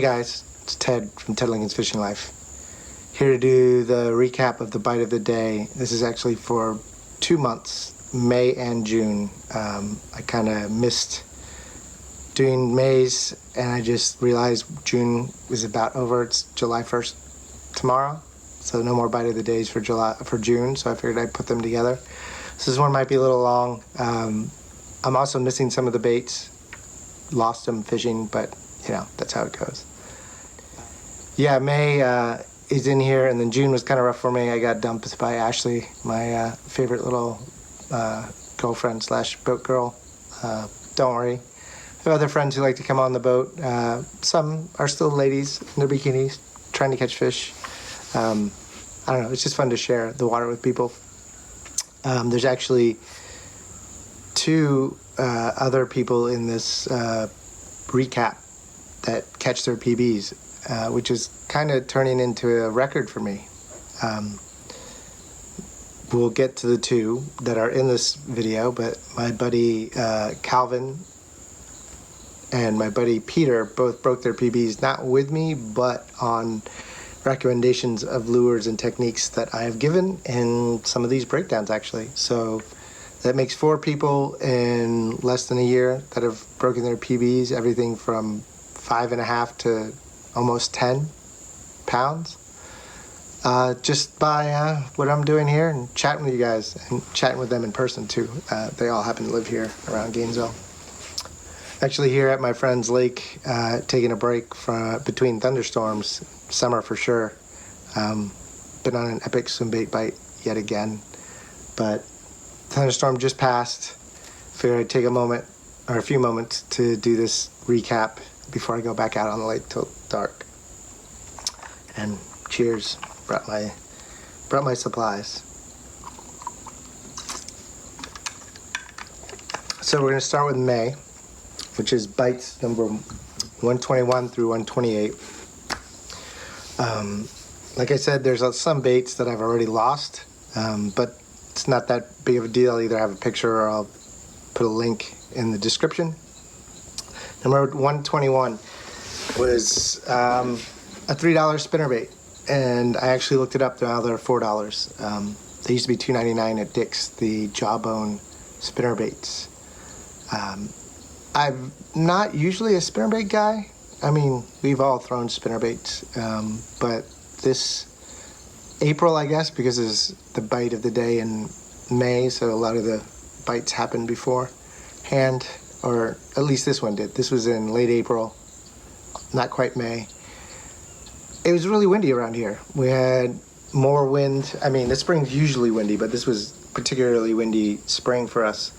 Hey guys, it's Ted from Ted Lincoln's Fishing Life. Here to do the recap of the bite of the day. This is actually for 2 months, May and June. I kind of missed doing May's, and I just realized June was about over. It's July 1st tomorrow, so no more bite of the days for June, so I figured I'd put them together. So this one might be a little long. I'm also missing some of the baits. Lost them fishing, but you know, that's how it goes. Yeah, May is in here, and then June was kind of rough for me. I got dumped by Ashley, my favorite little girlfriend slash boat girl. Don't worry. I have other friends who like to come on the boat. Some are still ladies in their bikinis trying to catch fish. I don't know, it's just fun to share the water with people. There's actually 2 other people in this recap that catch their PBs, which is kind of turning into a record for me. We'll get to the 2 that are in this video, but my buddy Calvin and my buddy Peter both broke their PBs, not with me, but on recommendations of lures and techniques that I have given in some of these breakdowns, actually. So that makes 4 people in less than a year that have broken their PBs, everything from 5.5 to almost 10 pounds. Just by what I'm doing here and chatting with you guys and chatting with them in person too. They all happen to live here around Gainesville. Actually here at my friend's lake, taking a break between thunderstorms, summer for sure. Been on an epic swimbait bite yet again, but thunderstorm just passed. Figured I'd take a few moments to do this recap before I go back out on the lake till dark. And cheers, brought my supplies. So we're gonna start with May, which is bites number 121 through 128. Like I said, there's some baits that I've already lost, but it's not that big of a deal. I'll either have a picture or I'll put a link in the description. Number 121 was a $3 spinnerbait, and I actually looked it up. Now they're $4. They used to be $2.99 at Dick's, the jawbone spinnerbaits. I'm not usually a spinnerbait guy. I mean, we've all thrown spinnerbaits, but this April, I guess, because it's the bite of the day in May, so a lot of the bites happened beforehand, or at least this one did. This was in late April, not quite May. It was really windy around here. We had more wind. I mean, the spring's usually windy, but this was particularly windy spring for us.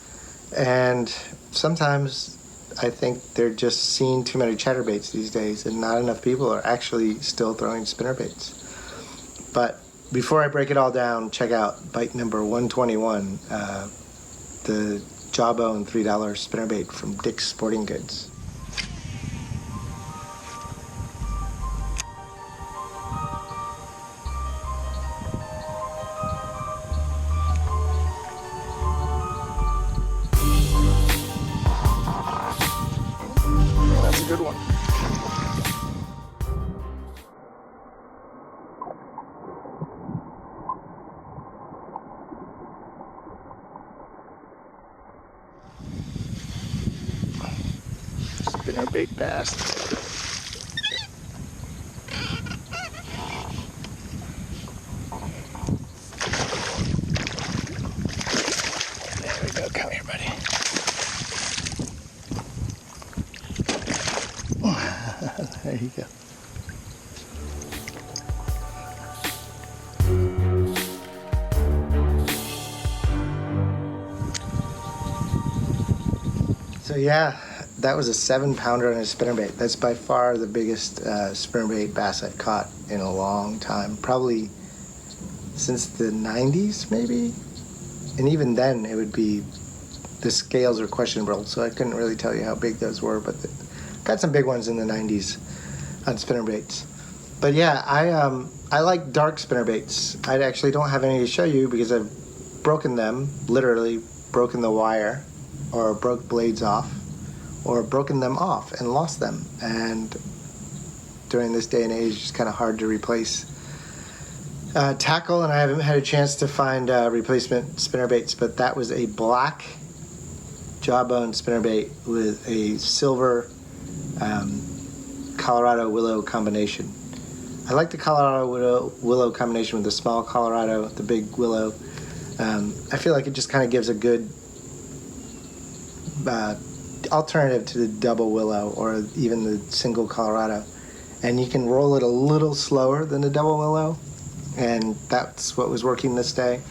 And sometimes I think they're just seeing too many chatterbaits these days, and not enough people are actually still throwing spinnerbaits. But before I break it all down, check out bite number 121, the jawbone $3 spinnerbait from Dick's Sporting Goods. That's a good one. Spinnerbait bass. There we go. Come here, buddy. There you go. So yeah, that was a 7-pounder on a spinnerbait. That's by far the biggest spinnerbait bass I've caught in a long time. Probably since the 90s, maybe? And even then, it would be, the scales are questionable, so I couldn't really tell you how big those were, but got some big ones in the 90s on spinnerbaits. But yeah, I like dark spinnerbaits. I actually don't have any to show you because I've broken them, literally broken the wire, or broke blades off, or broken them off and lost them. And during this day and age. It's kind of hard to replace tackle, and I haven't had a chance to find replacement spinnerbaits, but that was a black jawbone spinnerbait with a silver Colorado Willow combination. I like the Colorado Willow combination with the small Colorado, the big Willow. I feel like it just kind of gives a good alternative to the double Willow or even the single Colorado. And you can roll it a little slower than the double Willow, and that's what was working this day.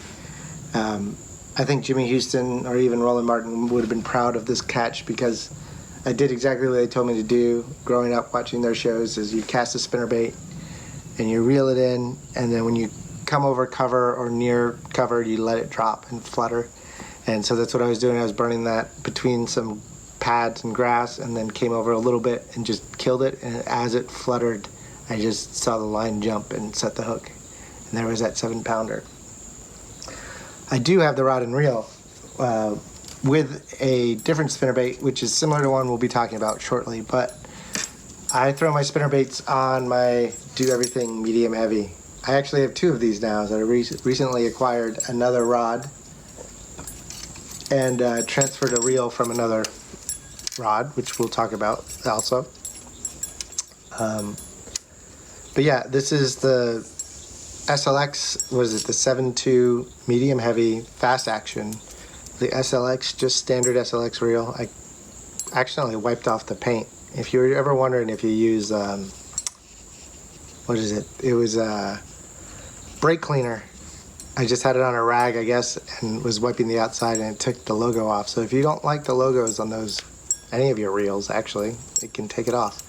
I think Jimmy Houston or even Roland Martin would have been proud of this catch, because I did exactly what they told me to do growing up watching their shows. Is you cast a spinnerbait and you reel it in, and then when you come over cover or near cover, you let it drop and flutter. And so that's what I was doing. I was burning that between some pads and grass, and then came over a little bit and just killed it. And as it fluttered, I just saw the line jump and set the hook, and there was that 7-pounder. I do have the rod and reel with a different spinnerbait, which is similar to one we'll be talking about shortly, but I throw my spinnerbaits on my Do Everything medium heavy. I actually have 2 of these now, as I recently acquired another rod and transferred a reel from another rod, which we'll talk about also. But yeah, this is the SLX, what is it, the 7.2 medium heavy fast action. The SLX, just standard SLX reel. I accidentally wiped off the paint. If you were ever wondering if you use, what is it? It was brake cleaner. I just had it on a rag, I guess, and was wiping the outside, and it took the logo off. So if you don't like the logos on those, any of your reels, actually, it can take it off.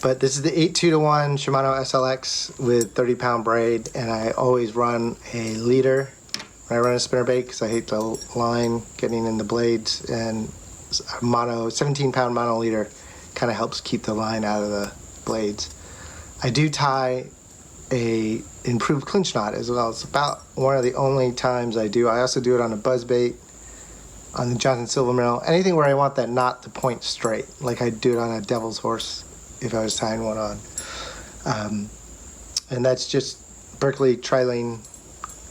But this is the 8.2-to-1 Shimano SLX with 30-pound braid, and I always run a leader when I run a spinnerbait, because I hate the line getting in the blades, and a 17-pound mono leader kind of helps keep the line out of the blades. I do tie a improved clinch knot as well. It's about one of the only times I do. I also do it on a buzzbait, on the Johnson Silver Minnow, anything where I want that knot to point straight, like I'd do it on a devil's horse if I was tying one on. And that's just Berkley Triton,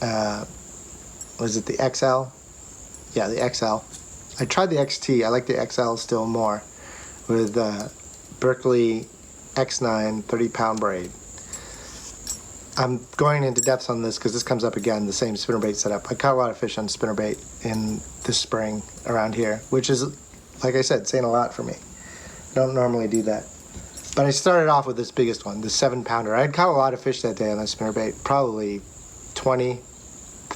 was it the XL? Yeah, the XL. I tried the XT. I like the XL still more, with Berkley X9 30-pound braid. I'm going into depths on this because this comes up again, the same spinnerbait setup. I caught a lot of fish on spinnerbait in the spring around here, which is, like I said, saying a lot for me. I don't normally do that. But I started off with this biggest one, the 7-pounder. I had caught a lot of fish that day on the spinnerbait, probably 20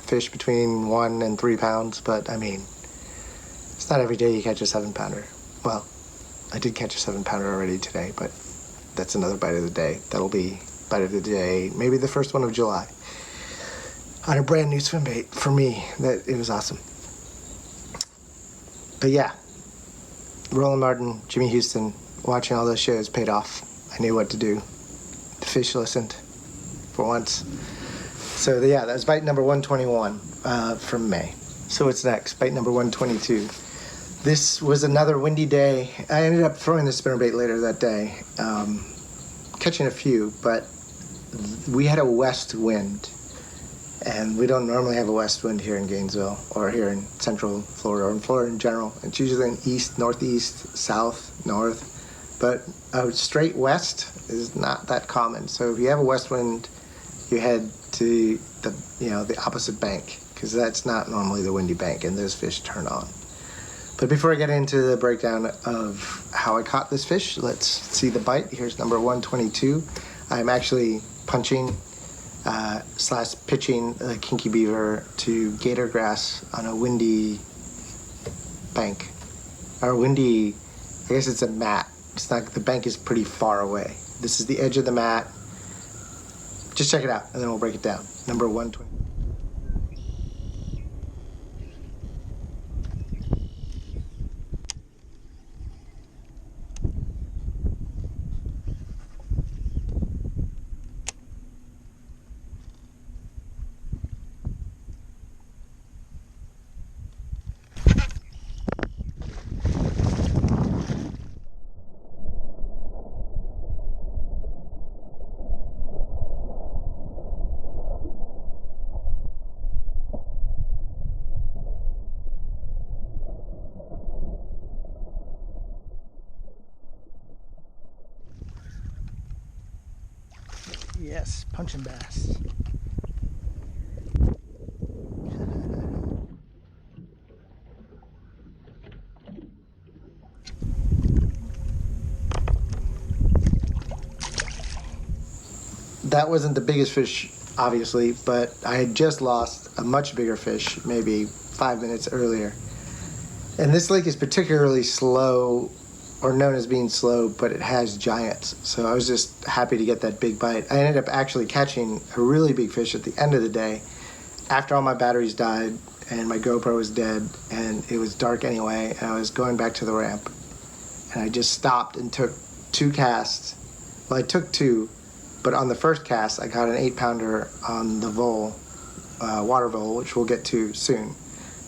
fish between 1 and 3 pounds, but I mean, it's not every day you catch a 7-pounder. Well, I did catch a 7-pounder already today, but that's another bite of the day. That'll be bite of the day, maybe the first one of July, on a brand new Swimbait. For me, that it was awesome. But yeah, Roland Martin, Jimmy Houston, watching all those shows paid off. I knew what to do. The fish listened for once. So yeah, that was bite number 121 from May. So what's next? Bite number 122. This was another windy day. I ended up throwing the spinnerbait later that day, catching a few, but we had a west wind, and we don't normally have a west wind here in Gainesville or here in Central Florida or in Florida in general. It's usually in east, northeast, south, north, but a straight west is not that common. So if you have a west wind, you head to the opposite bank, because that's not normally the windy bank, and those fish turn on. But before I get into the breakdown of how I caught this fish, let's see the bite. Here's number 122. I'm actually punching / pitching a Kinky Beaver to gator grass on a windy bank. Or windy, I guess it's a mat. It's not, the bank is pretty far away. This is the edge of the mat. Just check it out, and then we'll break it down. Number 120. Yes, punching bass. That wasn't the biggest fish, obviously, but I had just lost a much bigger fish maybe 5 minutes earlier. And this lake is particularly slow, or known as being slow, but it has giants. So I was just happy to get that big bite. I ended up actually catching a really big fish at the end of the day, after all my batteries died and my GoPro was dead and it was dark anyway, and I was going back to the ramp. And I just stopped and took 2 casts. Well, I took 2, but on the first cast I got an 8-pounder on the vole, water vole, which we'll get to soon.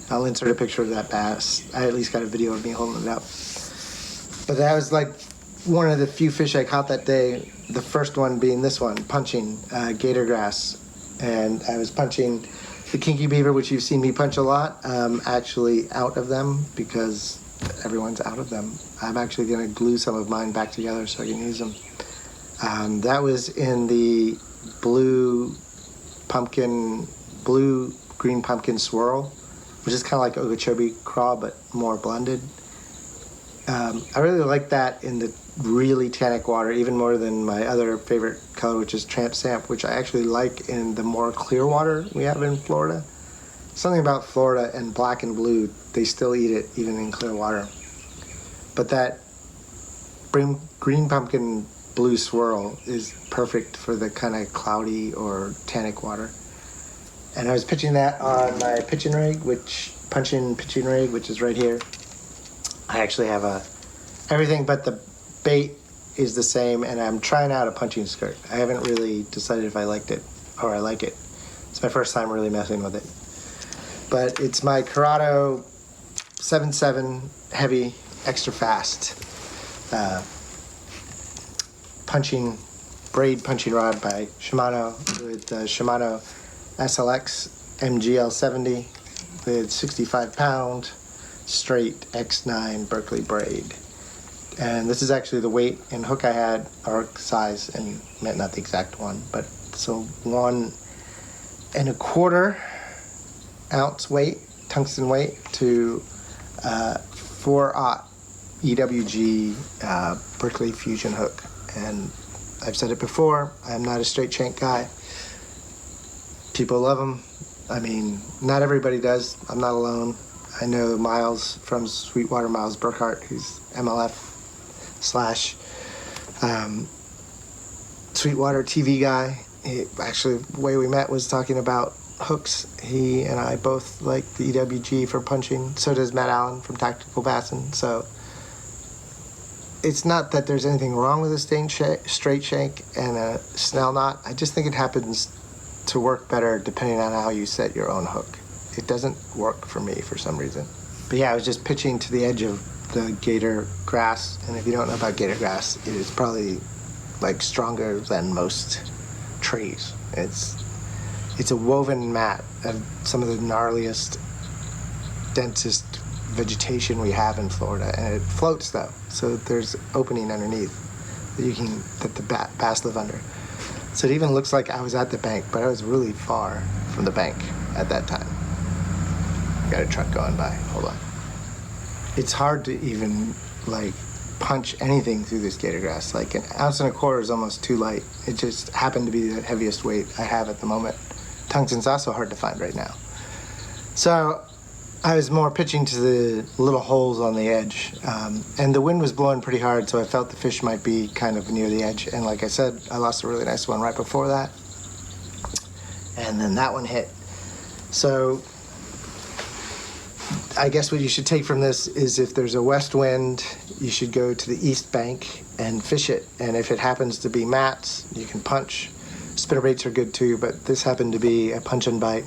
I'll insert a picture of that bass. I at least got a video of me holding it up. But that was like one of the few fish I caught that day, the first one being this one, punching gator grass. And I was punching the Kinky Beaver, which you've seen me punch a lot, actually out of them because everyone's out of them. I'm actually going to glue some of mine back together so I can use them. That was in the blue green pumpkin swirl, which is kind of like Okeechobee craw, but more blended. I really like that in the really tannic water, even more than my other favorite color, which is tramp stamp, which I actually like in the more clear water we have in Florida. Something about Florida and black and blue, they still eat it even in clear water. But that green pumpkin blue swirl is perfect for the kind of cloudy or tannic water. And I was pitching that on my pitching rig, punching pitching rig, which is right here. I actually have everything but the bait is the same, and I'm trying out a punching skirt. I haven't really decided if I liked it or I like it. It's my first time really messing with it. But it's my Corrado 7.7 heavy, extra fast braid punching rod by Shimano with Shimano SLX MGL 70 with 65-pound straight X9 Berkley braid. And this is actually the weight and hook I had, or size, and not the exact one, but so 1 1/4 ounce weight, tungsten weight, to 4/0 EWG Berkley Fusion hook. And I've said it before, I'm not a straight shank guy. People love them. I mean, not everybody does. I'm not alone. I know Miles from Sweetwater, Miles Burkhart, who's MLF / Sweetwater TV guy. Actually, the way we met was talking about hooks. He and I both like the EWG for punching. So does Matt Allen from Tactical Bassin. So it's not that there's anything wrong with a straight shank and a snell knot. I just think it happens to work better depending on how you set your own hook. It doesn't work for me for some reason. But yeah, I was just pitching to the edge of the gator grass, and if you don't know about gator grass, it is probably like stronger than most trees. It's a woven mat of some of the gnarliest, densest vegetation we have in Florida, and it floats though, so there's opening underneath that the bass live under. So it even looks like I was at the bank, but I was really far from the bank at that time. Got a truck going by. Hold on. It's hard to even punch anything through this gator grass. Like 1 1/4 ounces is almost too light. It just happened to be the heaviest weight I have at the moment. Tungsten's also hard to find right now. So I was more pitching to the little holes on the edge. And the wind was blowing pretty hard, so I felt the fish might be kind of near the edge. And like I said, I lost a really nice one right before that. And then that one hit. So I guess what you should take from this is if there's a west wind, you should go to the east bank and fish it. And if it happens to be mats, you can punch. Spinnerbaits are good too, but this happened to be a punch and bite.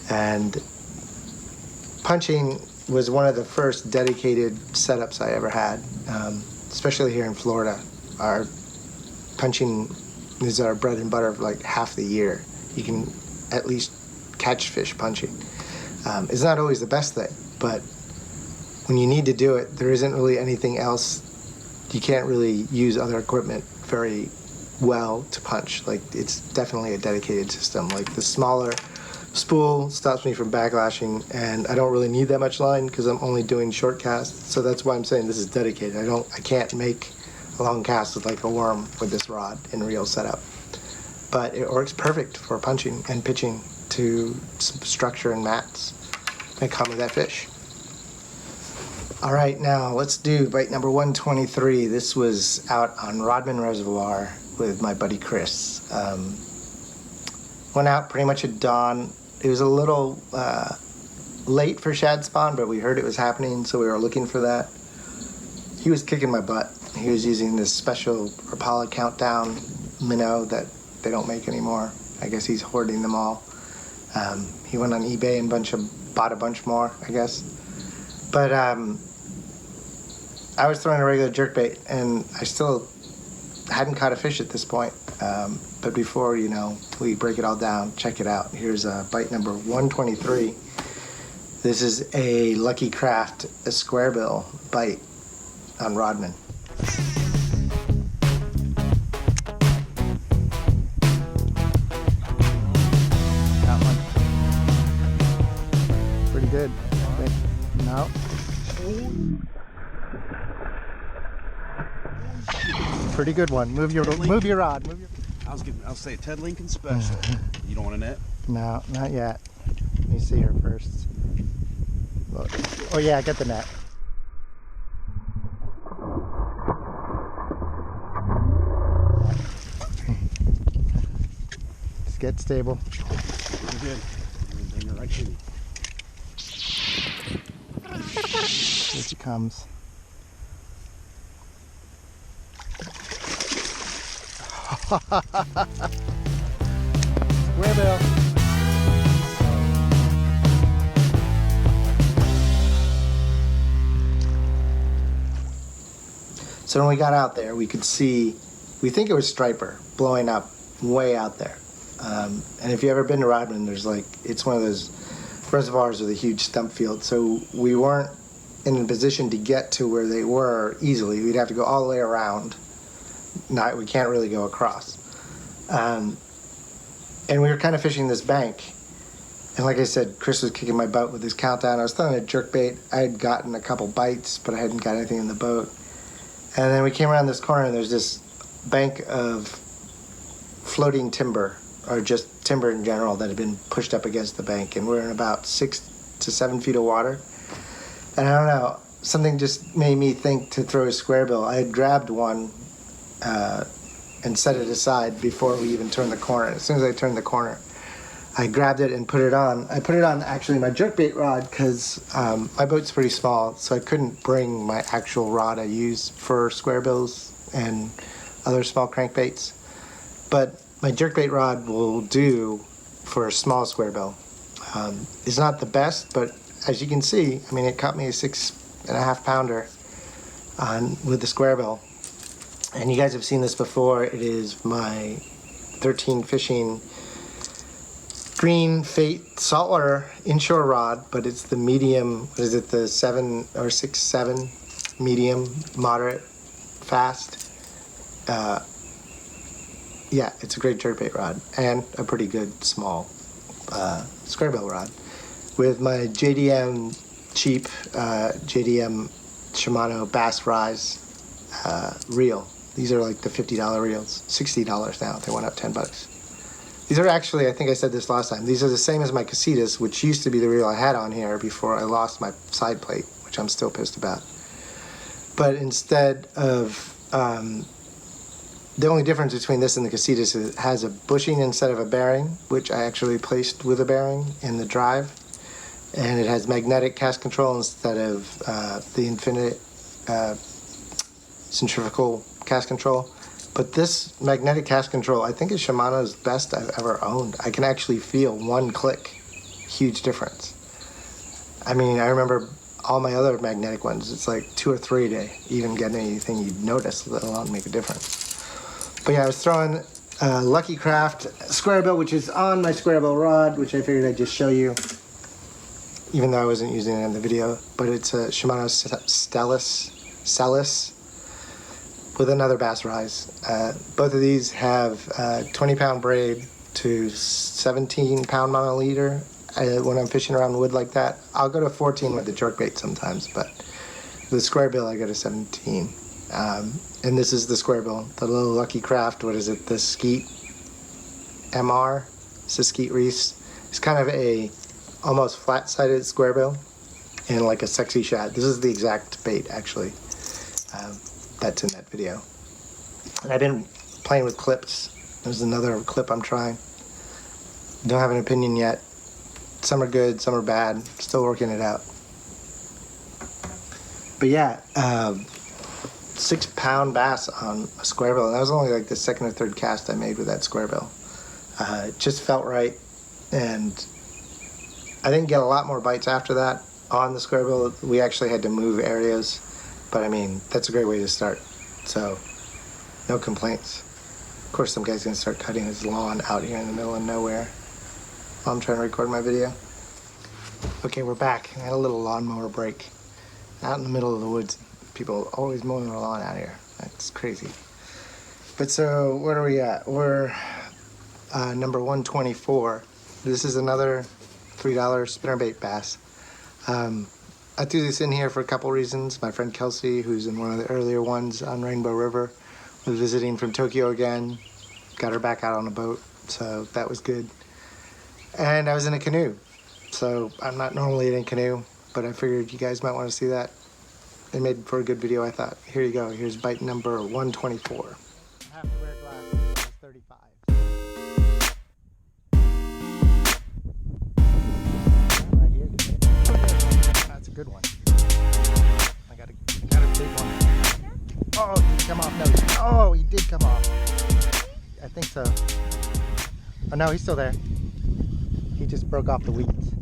And punching was one of the first dedicated setups I ever had, especially here in Florida. Our punching is our bread and butter for half the year. You can at least catch fish punching. It's not always the best thing, but when you need to do it, there isn't really anything else. You can't really use other equipment very well to punch. Like, it's definitely a dedicated system. Like, the smaller spool stops me from backlashing, and I don't really need that much line because I'm only doing short casts. So that's why I'm saying this is dedicated. I can't make a long cast with like a worm with this rod in real setup. But it works perfect for punching and pitching to structure and mats. And caught me that fish. All right, now let's do bite number 123. This was out on Rodman Reservoir with my buddy Chris. Went out pretty much at dawn. It was a little late for shad spawn, but we heard it was happening, so we were looking for that. He was kicking my butt. He was using this special Rapala countdown minnow that they don't make anymore. I guess he's hoarding them all. He went on eBay and bought a bunch more, I guess. But I was throwing a regular jerkbait, and I still hadn't caught a fish at this point. But before, we break it all down, check it out. Here's bite number 123. This is a Lucky Craft, a square bill bite on Rodman. Got one. Pretty good. No. Pretty good one. Move your rod. I'll say Ted Lincoln special. You don't want a net? No, not yet. Let me see her first. Look. Oh yeah, get the net. Just get stable. Pretty good. Bring her right to me. Here she comes. Square bill. So when we got out there, we could see, we think it was striper blowing up way out there. And if you've ever been to Rodman, it's one of those reservoirs with a huge stump field. So we weren't in a position to get to where they were easily. We'd have to go all the way around. We can't really go across. And we were kind of fishing this bank. And like I said, Chris was kicking my butt with his countdown. I was throwing a jerkbait. I had gotten a couple bites, but I hadn't got anything in the boat. And then we came around this corner, and there's this bank of floating timber, or just timber in general, that had been pushed up against the bank. And we're in about 6 to 7 feet of water. And I don't know, something just made me think to throw a square bill. I had grabbed one and set it aside before we even turned the corner. As soon as I turned the corner, I grabbed it and put it on. I put it on actually my jerkbait rod because my boat's pretty small, so I couldn't bring my actual rod I use for square bills and other small crankbaits. But my jerkbait rod will do for a small square bill. It's not the best, but as you can see, I mean, it caught me a 6.5 pounder with the square bill. And you guys have seen this before. It is my 13 Fishing Green Fate saltwater inshore rod, but it's the medium, what is it, the 7 or 6.7 medium, moderate, fast. Yeah, it's a great jerkbait rod and a pretty good small square bill rod. With my JDM cheap JDM Shimano Bass Rise reel. These are like the $50 reels, $60 now. They went up $10. These are actually, I think I said this last time, these are the same as my Casitas, which used to be the reel I had on here before I lost my side plate, which I'm still pissed about. But instead of, the only difference between this and the Casitas is it has a bushing instead of a bearing, which I actually placed with a bearing in the drive. And it has magnetic cast control instead of the infinite centrifugal cast control. But this magnetic cast control, I think, is Shimano's best I've ever owned. I can actually feel one click, huge difference. I mean, I remember all my other magnetic ones, it's like 2 or 3 to even get anything you'd notice, let alone make a difference. But yeah, I was throwing Lucky Craft square bill, which is on my square bill rod, which I figured I'd just show you, even though I wasn't using it in the video. But it's a Shimano Celis. with another bass rise. Both of these have 20-pound braid to 17-pound monoliter. When I'm fishing around wood like that, I'll go to 14 with the jerkbait sometimes, but the square bill I go to 17. And this is the square bill, the little Lucky Craft. What is it? The Skeet MR. It's a Skeet Reese. It's kind of a almost flat-sided square bill and like a sexy shad. This is the exact bait actually. That's in that video. And I've been playing with clips. There's another clip I'm trying. Don't have an opinion yet. Some are good, some are bad. Still working it out. But yeah, 6-pound bass on a square bill. And that was only like the second or third cast I made with that square bill. It just felt right, and I didn't get a lot more bites after that on the square bill. We actually had to move areas, but I mean, that's a great way to start. So, no complaints. Of course, some guy's gonna start cutting his lawn out here in the middle of nowhere while I'm trying to record my video. Okay, we're back. I had a little lawnmower break out in the middle of the woods. People always mowing their lawn out here. That's crazy. But so, what are we at? We're number 124. This is another $3 spinnerbait bass. I threw this in here for a couple reasons. My friend Kelsey, who's in one of the earlier ones on Rainbow River, was visiting from Tokyo again. Got her back out on a boat, so that was good. And I was in a canoe. So I'm not normally in a canoe, but I figured you guys might want to see that. They made for a good video, I thought. Here you go. Here's bite number 124. I have to wear glasses, so 35. Right here. That's a good one. I got a big one. Oh, did he come off? No. Oh, he did come off. I think so. Oh no, he's still there. He just broke off the weeds.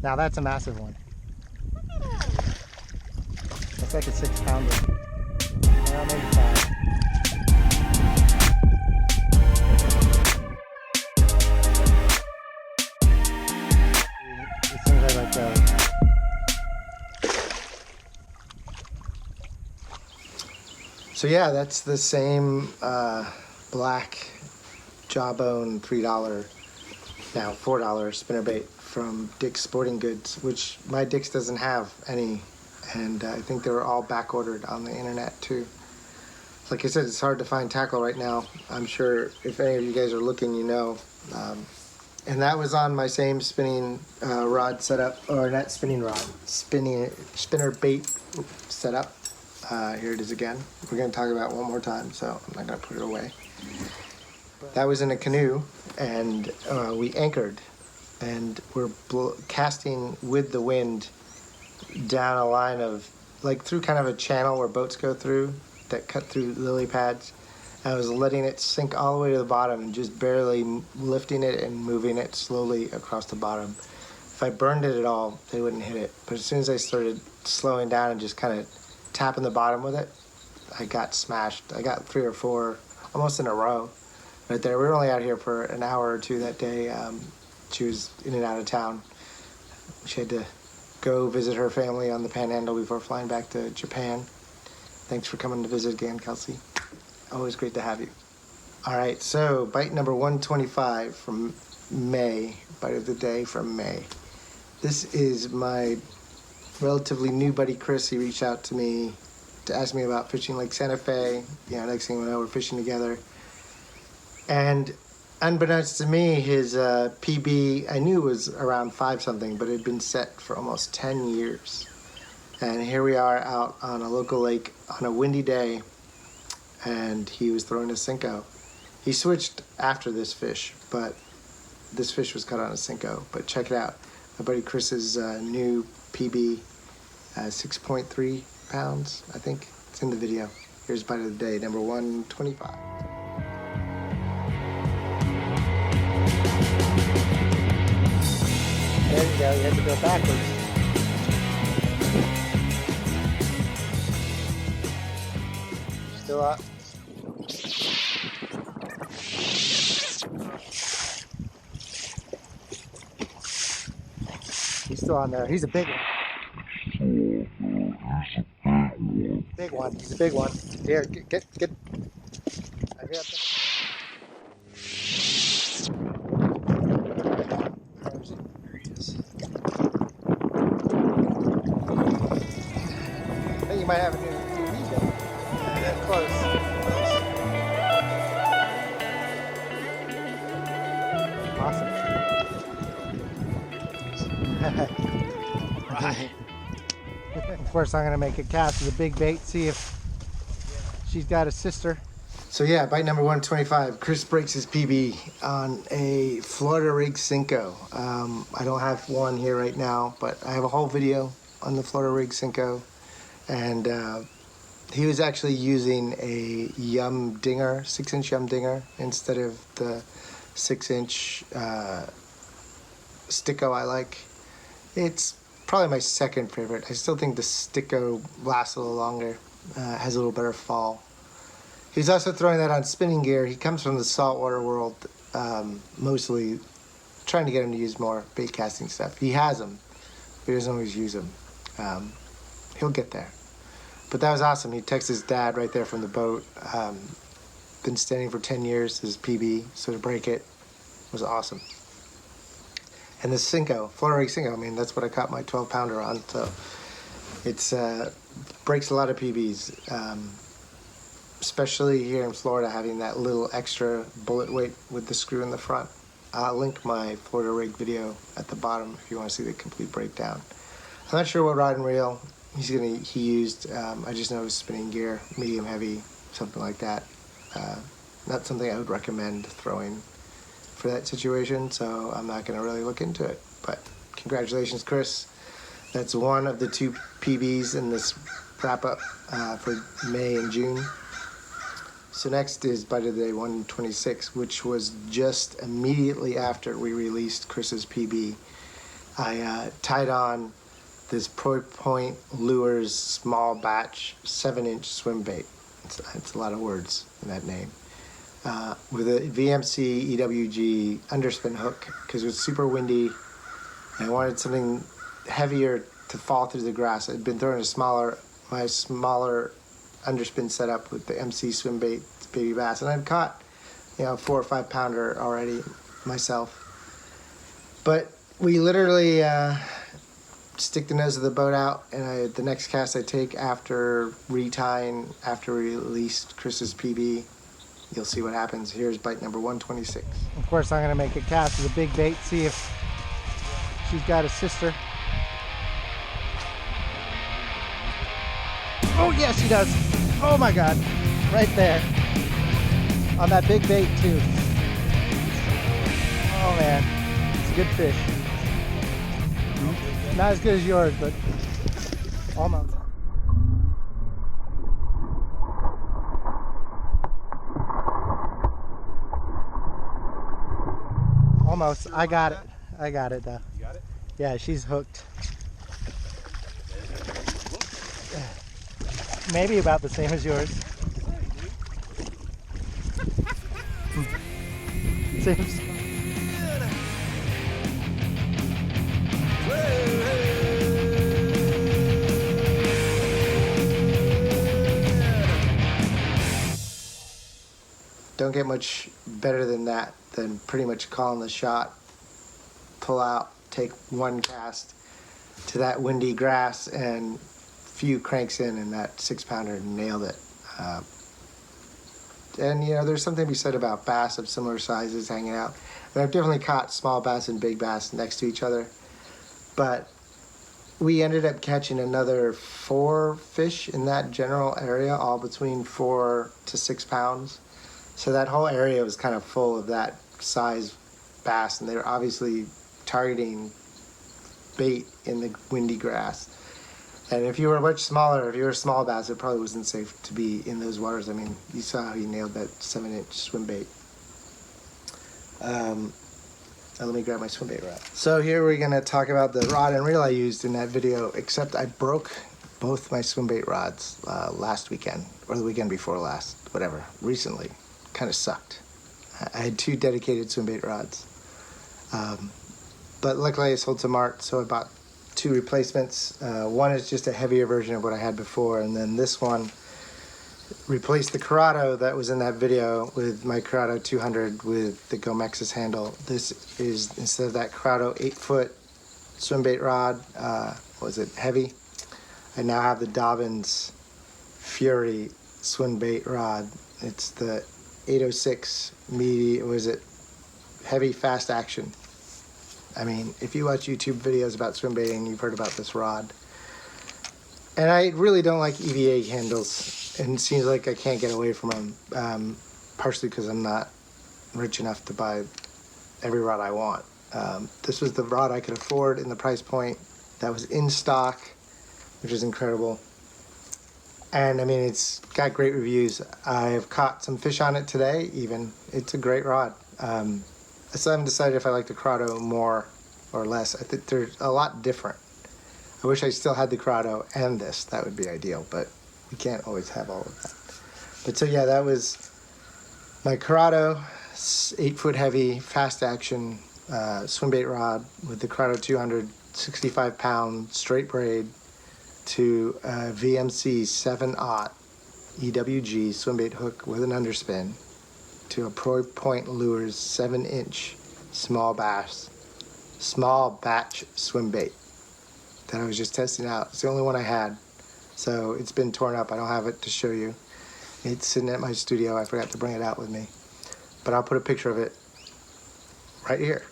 Now that's a massive one. Looks like a 6-pounder. Well, maybe 5. As soon as I let go. So yeah, that's the same black jawbone $3, now $4 spinnerbait from Dick's Sporting Goods, which my Dick's doesn't have any, and I think they were all back ordered on the internet too. Like I said, it's hard to find tackle right now. I'm sure if any of you guys are looking, you know. And that was on my same spinning rod setup, or not spinning rod, spinnerbait setup. Here it is again. We're going to talk about it one more time, so I'm not going to put it away. That was in a canoe, and we anchored, and we're casting with the wind down a line of, like through kind of a channel where boats go through that cut through lily pads. And I was letting it sink all the way to the bottom and just barely lifting it and moving it slowly across the bottom. If I burned it at all, they wouldn't hit it. But as soon as I started slowing down and just kind of tapping the bottom with it, I got smashed. I got 3 or 4 almost in a row right there. We were only out here for an hour or two that day. She was in and out of town. She had to go visit her family on the Panhandle before flying back to Japan. Thanks for coming to visit again, Kelsey. Always great to have you. All right, so bite number 125 from May, bite of the day from May. This is my relatively new buddy Chris. He reached out to me to ask me about fishing Lake Santa Fe. You know, next thing we know, we're fishing together. And unbeknownst to me, his PB, I knew it was around 5 something, but it had been set for almost 10 years. And here we are out on a local lake on a windy day, and he was throwing a Cinco. He switched after this fish, but this fish was caught on a Cinco. But check it out. My buddy Chris's new PB, 6.3 pounds, I think. It's in the video. Here's bite of the day, number 125. There you go, you had to go backwards. still up. He's still on there. He's a big one. Big one. He's a big one. Here, get. I got them. Where is he? There he is. I think you might have a new TV there. Close. Awesome. Right. Of course, I'm going to make a cast with a big bait, see if she's got a sister. So yeah, bite number 125. Chris breaks his PB on a Florida rig Cinco. I don't have one here right now, but I have a whole video on the Florida rig Cinco. And he was actually using a Yum Dinger, 6-inch Yum Dinger, instead of the 6-inch Sticko I like. It's probably my second favorite. I still think the Sticko lasts a little longer, has a little better fall. He's also throwing that on spinning gear. He comes from the saltwater world, mostly trying to get him to use more bait casting stuff. He has them, but he doesn't always use them. He'll get there. But that was awesome. He texted his dad right there from the boat. Been standing for 10 years, his PB, so to break it was awesome. And the Cinco, Florida rig Cinco, I mean, that's what I caught my 12-pounder on, so it's breaks a lot of PBs. Especially here in Florida, having that little extra bullet weight with the screw in the front. I'll link my Florida rig video at the bottom if you want to see the complete breakdown. I'm not sure what rod and reel he used. I just know it was spinning gear, medium heavy, something like that. Not something I would recommend throwing for that situation, so I'm not going to really look into it. But congratulations, Chris. That's one of the 2 PBs in this wrap-up for May and June. So next is Bite of the Day 126, which was just immediately after we released Chris's PB. I tied on this Pro Point Lures small batch 7-inch swim bait. It's a lot of words in that name. With a VMC EWG underspin hook because it was super windy and I wanted something heavier to fall through the grass. I'd been throwing my smaller underspin setup with the MC Swimbait baby bass, and I'd caught, 4 or 5 pounder already myself. But we literally stick the nose of the boat out, and the next cast I take after retying, after we released Chris's PB, you'll see what happens. Here's bite number 126. Of course, I'm going to make a cast with a big bait, see if she's got a sister. Oh, yes, she does. Oh, my God. Right there. On that big bait, too. Oh, man. It's a good fish. Not as good as yours, but almost. Almost. I got it. I got it, though. You got it? Yeah, she's hooked. Maybe about the same as yours. Seems. Don't get much better than that, than pretty much calling the shot, pull out, take one cast to that windy grass and few cranks in, and that 6-pounder nailed it. And there's something to be said about bass of similar sizes hanging out. And I've definitely caught small bass and big bass next to each other, but we ended up catching another 4 fish in that general area, all between 4 to 6 pounds. So that whole area was kind of full of that size bass, and they were obviously targeting bait in the windy grass. And if you were much smaller, if you were a small bass, it probably wasn't safe to be in those waters. I mean, you saw how he nailed that 7-inch swim bait. Let me grab my swim bait rod. So here we're gonna talk about the rod and reel I used in that video, except I broke both my Swimbait rods last weekend, or the weekend before last, whatever, recently. Kind of sucked. I had 2 dedicated Swimbait rods. But luckily I sold some art, so I bought 2 replacements. One is just a heavier version of what I had before, and then this one replaced the Corrado that was in that video with my Corrado 200 with the Gomex's handle. This is, instead of that Corrado 8-foot Swimbait rod, was it heavy? I now have the Dobbins Fury Swimbait rod. It's the 806 heavy fast action. I mean, if you watch YouTube videos about swimbaiting, you've heard about this rod. And I really don't like EVA handles, and it seems like I can't get away from them, partially because I'm not rich enough to buy every rod I want. This was the rod I could afford in the price point that was in stock, which is incredible. And I mean, it's got great reviews. I've caught some fish on it today, even. It's a great rod. I still haven't decided if I like the Corrado more or less. I think they're a lot different. I wish I still had the Corrado and this. That would be ideal, but we can't always have all of that. But so yeah, that was my Corrado 8-foot heavy fast action swimbait rod with the Corrado 200 65-pound straight braid to a VMC 7/0 EWG swimbait hook with an underspin to a Pro Point Lures 7-inch small batch swimbait that I was just testing out. It's the only one I had, so it's been torn up. I don't have it to show you. It's sitting at my studio. I forgot to bring it out with me, but I'll put a picture of it right here.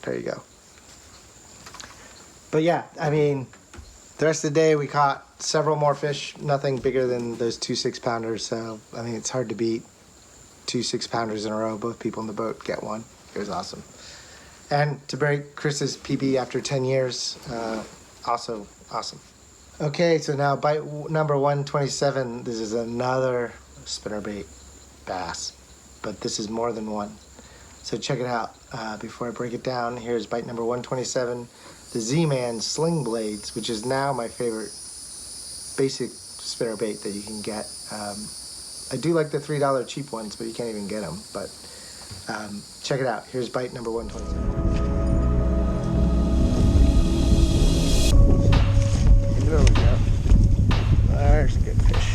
There you go. But yeah, I mean, the rest of the day we caught several more fish, nothing bigger than those 2 6-pounders. So I mean, it's hard to beat 2 6-pounders in a row. Both people in the boat get one. It was awesome. And to break Chris's PB after 10 years, also awesome. Okay, so now bite number 127. This is another spinnerbait bass, but this is more than one. So check it out. Before I break it down, here's bite number 127, the Z-Man Sling Blades, which is now my favorite basic spinnerbait that you can get. I do like the $3 cheap ones, but you can't even get them. But check it out. Here's bite number 127. There we go. There's a good fish.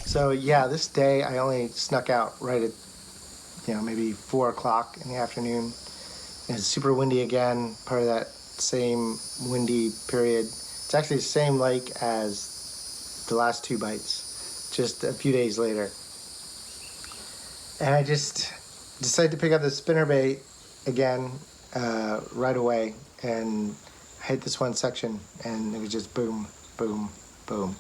So yeah, this day I only snuck out right at, maybe 4 o'clock in the afternoon. It's super windy again, part of that same windy period. It's actually the same lake as the last 2 bites, just a few days later. And I just decided to pick up the spinnerbait again right away, and I hit this one section, and it was just boom, boom, boom.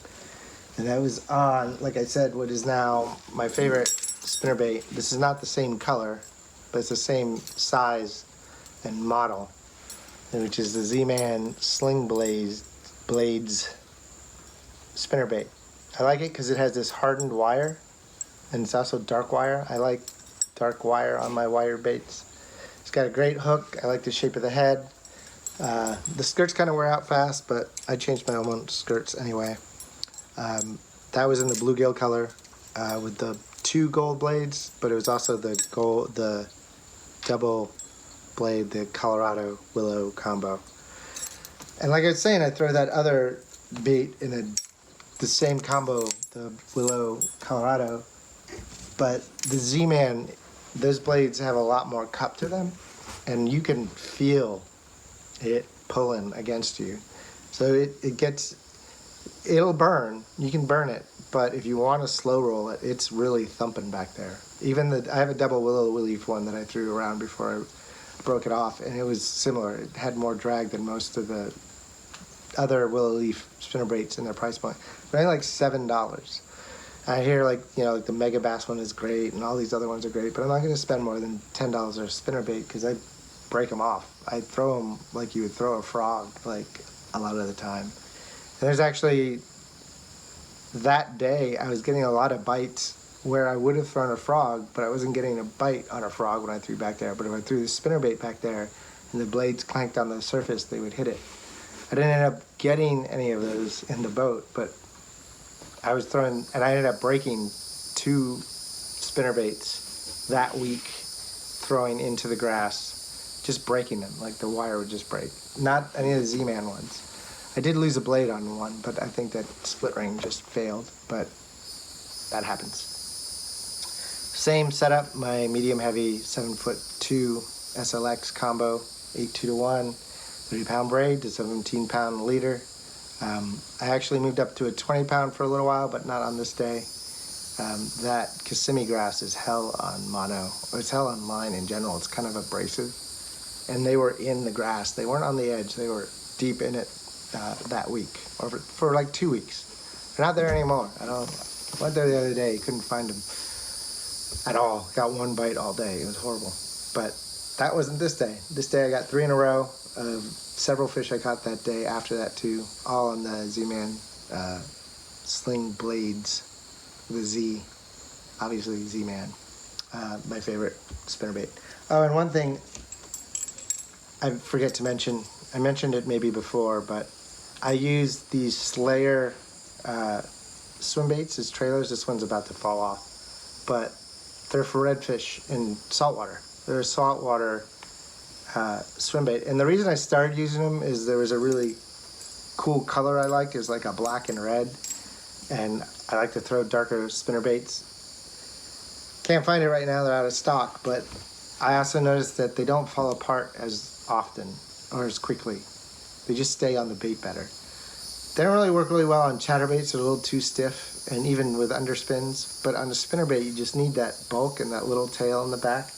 And that was on, like I said, what is now my favorite spinnerbait. This is not the same color, but it's the same size and model, which is the Z-Man Sling Blades spinnerbait. I like it because it has this hardened wire, and it's also dark wire. I like dark wire on my wire baits. It's got a great hook. I like the shape of the head. The skirts kind of wear out fast, but I changed my own skirts anyway. That was in the bluegill color with the 2 gold blades, but it was also the double blade, the Colorado Willow combo. And like I was saying, I throw that other bait in the same combo, the Willow Colorado, but the Z-Man those blades have a lot more cup to them, and you can feel it pulling against you. So it'll burn. You can burn it, but if you want to slow roll it, it's really thumping back there. I have a double willow leaf one that I threw around before I broke it off, and it was similar. It had more drag than most of the other willow leaf spinnerbaits in their price point. But only like $7. I hear like the Mega Bass one is great, and all these other ones are great, but I'm not going to spend more than $10 on a spinnerbait because I break them off. I throw them like you would throw a frog, like a lot of the time. And there's actually, that day I was getting a lot of bites where I would have thrown a frog, but I wasn't getting a bite on a frog when I threw back there. But if I threw the spinnerbait back there and the blades clanked on the surface, they would hit it. I didn't end up getting any of those in the boat, but I was throwing, and I ended up breaking 2 spinnerbaits that week, throwing into the grass, just breaking them, like the wire would just break. Not any of the Z-Man ones. I did lose a blade on one, but I think that split ring just failed, but that happens. Same setup, my medium heavy 7'2" SLX combo, 8-2-1, 30-pound braid to 17-pound leader. I actually moved up to a 20-pound for a little while, but not on this day. That Kissimmee grass is hell on mono, or it's hell on line in general. It's kind of abrasive. And they were in the grass. They weren't on the edge. They were deep in it that week, or for like 2 weeks. They're not there anymore. I went there the other day, couldn't find them at all. Got one bite all day. It was horrible. But that wasn't this day. This day I got 3 in a row of several fish I caught that day after that too, all on the Z-Man Sling blades with a Z, obviously Z-Man, my favorite spinnerbait. Oh, and one thing I forget to mention, I mentioned it maybe before, but I use these Slayer Swimbaits as trailers. This one's about to fall off, but they're for redfish in saltwater. They're a saltwater swimbait, and the reason I started using them is there was a really cool color I like. It's like a black and red, and I like to throw darker spinnerbaits. Can't find it right now, they're out of stock, but I also noticed that they don't fall apart as often or as quickly. They just stay on the bait better. They don't really work really well on chatterbaits. They're a little too stiff, and even with underspins, but on a spinnerbait you just need that bulk and that little tail in the back.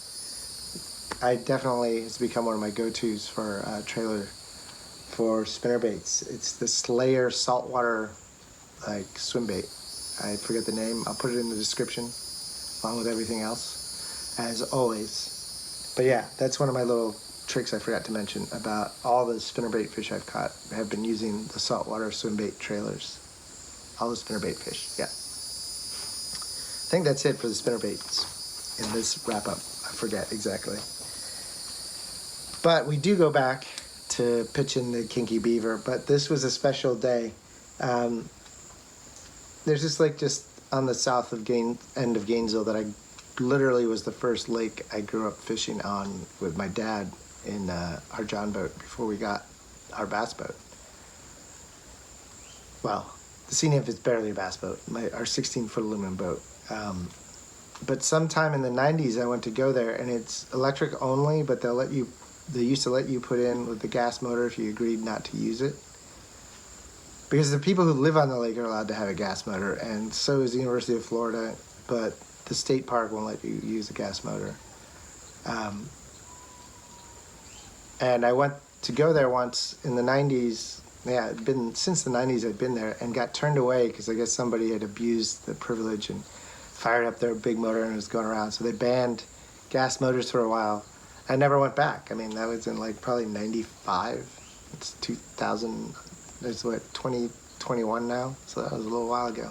I definitely, it's become one of my go-tos for trailer for spinnerbaits. It's the Slayer saltwater swimbait. I forget the name. I'll put it in the description along with everything else, as always. But yeah, that's one of my little tricks I forgot to mention about all the spinnerbait fish I've caught. I have been using the saltwater swimbait trailers. All the spinnerbait fish, yeah. I think that's it for the spinnerbaits in this wrap-up. I forget exactly. But we do go back to pitching the Kinky Beaver, but this was a special day. There's this lake just on the south of end of Gainesville that I literally was the first lake I grew up fishing on with my dad in our John boat before we got our bass boat. Well, the Sea Nymph is barely a bass boat, our 16-foot aluminum boat. But sometime in the 90s I went to go there, and it's electric only, but they used to let you put in with the gas motor if you agreed not to use it. Because the people who live on the lake are allowed to have a gas motor, and so is the University of Florida, but the state park won't let you use the gas motor. And I went to go there once in the 90s. Yeah, since the 90s I'd been there, and got turned away because I guess somebody had abused the privilege and fired up their big motor and was going around. So they banned gas motors for a while. I never went back. I mean, that was in probably 95. It's 2000. It's 2021 now, so that was a little while ago.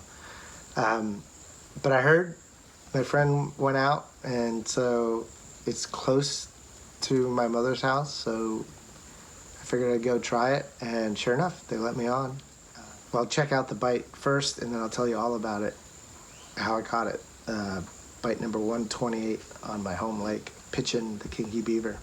But I heard my friend went out, and so it's close to my mother's house, so I figured I'd go try it, and sure enough, they let me on. Well, check out the bite first, and then I'll tell you all about it, how I caught it. Bite number 128 on my home lake, pitching the Kinky Beaver.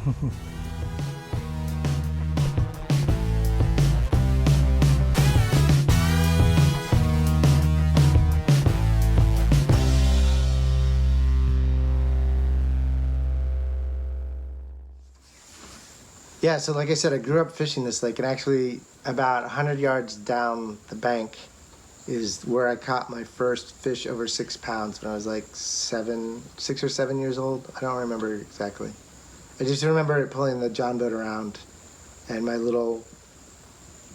Yeah, so like I said, I grew up fishing this lake, and actually about 100 yards down the bank is where I caught my first fish over 6 pounds when I was like 6 or 7 years old. I don't remember exactly. I just remember pulling the John boat around and my little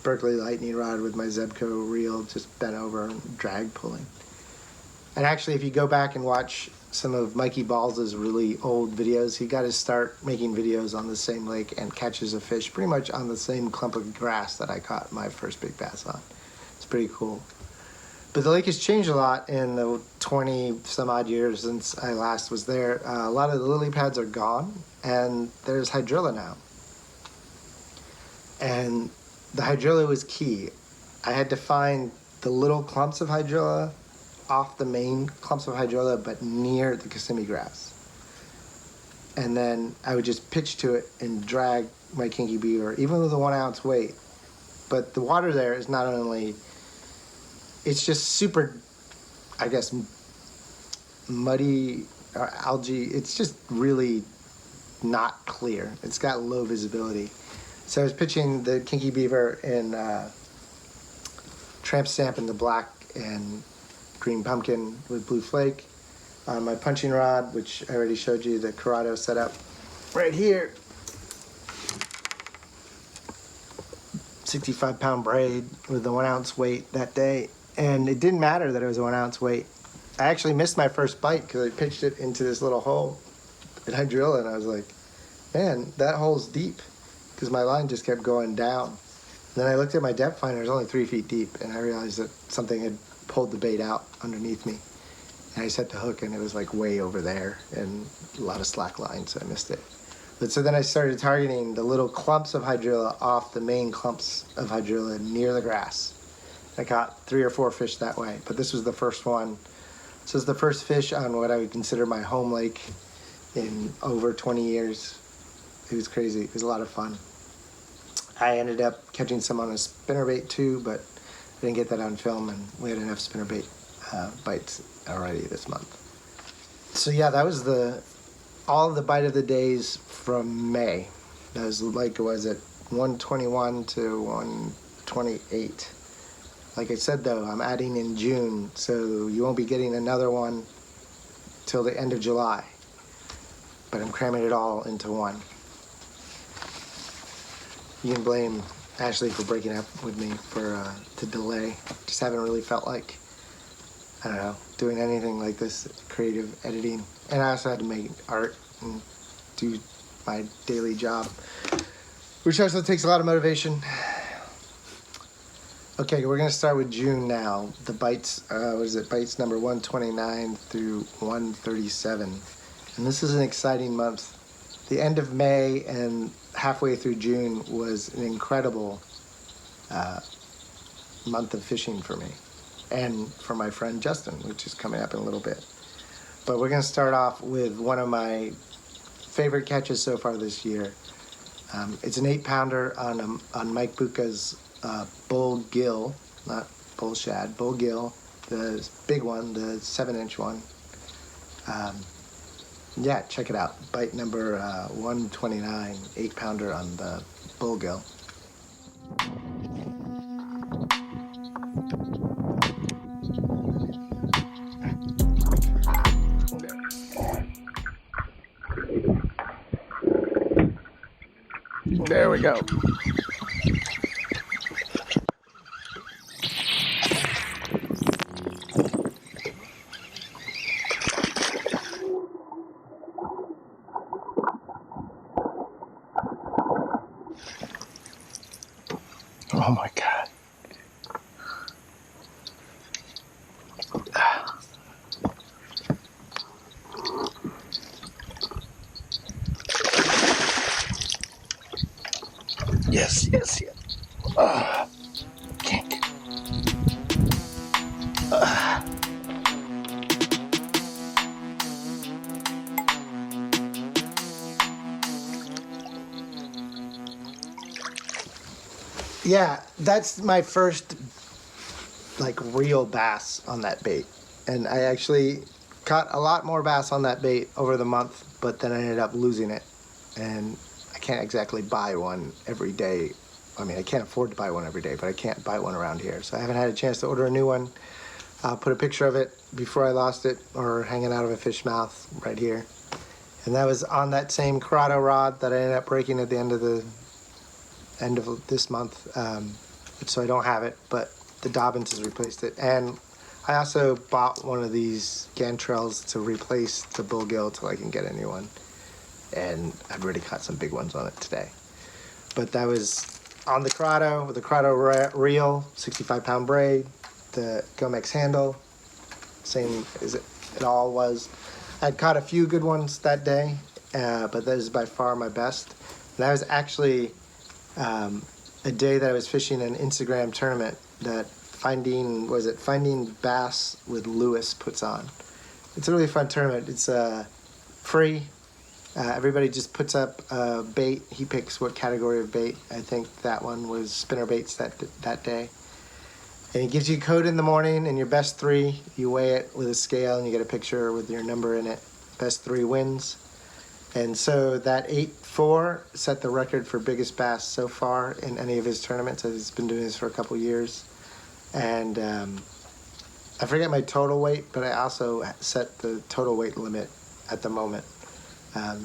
Berkley lightning rod with my Zebco reel just bent over and drag pulling. And actually, if you go back and watch some of Mikey Balls' really old videos, he got his start making videos on the same lake and catches a fish pretty much on the same clump of grass that I caught my first big bass on. It's pretty cool. But the lake has changed a lot in the 20 some odd years since I last was there. A lot of the lily pads are gone, and there's hydrilla now. And the hydrilla was key. I had to find the little clumps of hydrilla off the main clumps of hydrilla, but near the Kissimmee grass. And then I would just pitch to it and drag my Kinky Beaver, even with a 1 ounce weight. But the water there is not only, it's just super, I guess, muddy or algae. It's just really not clear. It's got low visibility. So I was pitching the Kinky Beaver in tramp stamp in the black and green pumpkin with blue flake. On my punching rod, which I already showed you the Corrado setup right here. 65-pound braid with the 1 ounce weight that day. And it didn't matter that it was a 1 ounce weight. I actually missed my first bite because I pitched it into this little hole and I drilled it, and I was like, man, that hole's deep, because my line just kept going down. And then I looked at my depth finder, it was only 3 feet deep, and I realized that something had pulled the bait out underneath me. And I set the hook, and it was like way over there, and a lot of slack line, so I missed it. But so then I started targeting the little clumps of hydrilla off the main clumps of hydrilla near the grass. I caught 3 or 4 fish that way, but this was the first one. This was the first fish on what I would consider my home lake in over 20 years. It was crazy. It was a lot of fun. I ended up catching some on a spinnerbait too, but I didn't get that on film, and we had enough spinnerbait bites already this month. So yeah, that was all of the bite of the days from May. That was like, was it 121 to 128? Like I said though, I'm adding in June, so you won't be getting another one till the end of July. But I'm cramming it all into one. You can blame Ashley for breaking up with me for the delay. Just haven't really felt like, I don't know, doing anything like this creative editing. And I also had to make art and do my daily job, which also takes a lot of motivation. Okay, we're gonna start with June now. The bites, what is it? Bites number 129 through 137. And this is an exciting month. The end of May and halfway through June was an incredible month of fishing for me, and for my friend Justin, which is coming up in a little bit. But we're gonna start off with one of my favorite catches so far this year. It's an 8-pounder on Mike Bucca's Bluegill, not bull shad, Bluegill, the big one, the 7-inch one. Yeah, check it out. Bite number 129, 8-pounder on the Bluegill. There we go. Oh my God. Yes, yes, yes. Kink. Yeah, that's my first like real bass on that bait. And I actually caught a lot more bass on that bait over the month, but then I ended up losing it. And I can't exactly buy one every day. I mean, I can't afford to buy one every day, but I can't buy one around here. So I haven't had a chance to order a new one. I'll put a picture of it before I lost it, or hanging out of a fish mouth right here. And that was on that same Corrado rod that I ended up breaking at the end of this month. So I don't have it, but the Dobbins has replaced it. And I also bought one of these gantrels to replace the Bluegill till I can get a new one. And I've already caught some big ones on it today. But that was on the Corrado with the Corrado reel, 65-pound braid, the Gomex handle, same as it all was. I'd caught a few good ones that day, but that is by far my best. And that was actually a day that I was fishing an Instagram tournament that Finding Bass with Lewis puts on. It's a really fun tournament. It's free. Everybody just puts up a bait. He picks what category of bait. I think that one was spinnerbaits that day. And he gives you a code in the morning, and your best three, you weigh it with a scale, and you get a picture with your number in it. Best three wins. And so that 8-4 set the record for biggest bass so far in any of his tournaments. He's been doing this for a couple years. And I forget my total weight, but I also set the total weight limit at the moment. I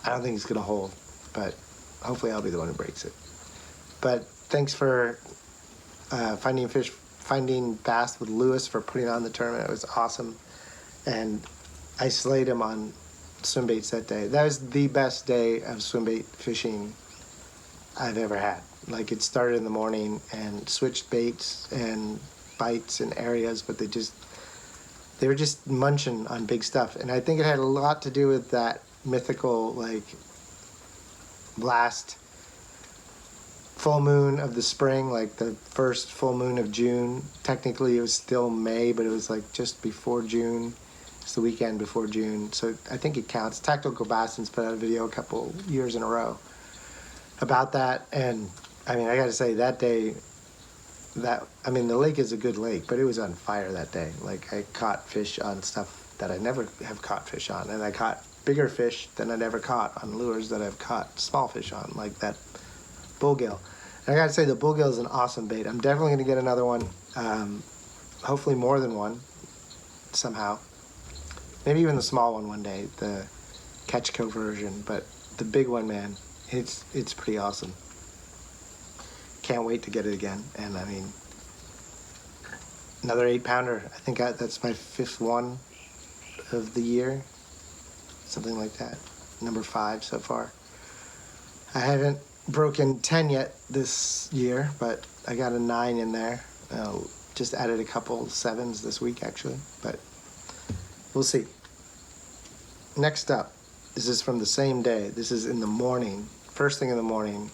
don't think it's going to hold, but hopefully I'll be the one who breaks it. But thanks for Finding Bass with Lewis for putting on the tournament. It was awesome. And I slayed him on swimbaits that day. That was the best day of swimbait fishing I've ever had. Like, it started in the morning and switched baits and bites and areas, but they were just munching on big stuff. And I think it had a lot to do with that mythical, like, last full moon of the spring, like the first full moon of June. Technically it was still May, but it was like just before June. It's the weekend before June, so I think it counts. Tactical Bassins put out a video a couple years in a row about that, and I mean, I gotta say, that day, the lake is a good lake, but it was on fire that day. Like, I caught fish on stuff that I never have caught fish on, and I caught bigger fish than I'd ever caught on lures that I've caught small fish on, like that Bluegill. And I gotta say, the Bluegill is an awesome bait. I'm definitely gonna get another one, hopefully more than one, somehow. Maybe even the small one day, the Catchco version, but the big one, man, it's pretty awesome. Can't wait to get it again. And I mean, another 8-pounder. I think that's my 5th one of the year, something like that. Number 5 so far. I haven't broken 10 yet this year, but I got a 9 in there. Just added a couple 7s this week, actually, but we'll see. Next up, this is from the same day. This is in the morning, first thing in the morning.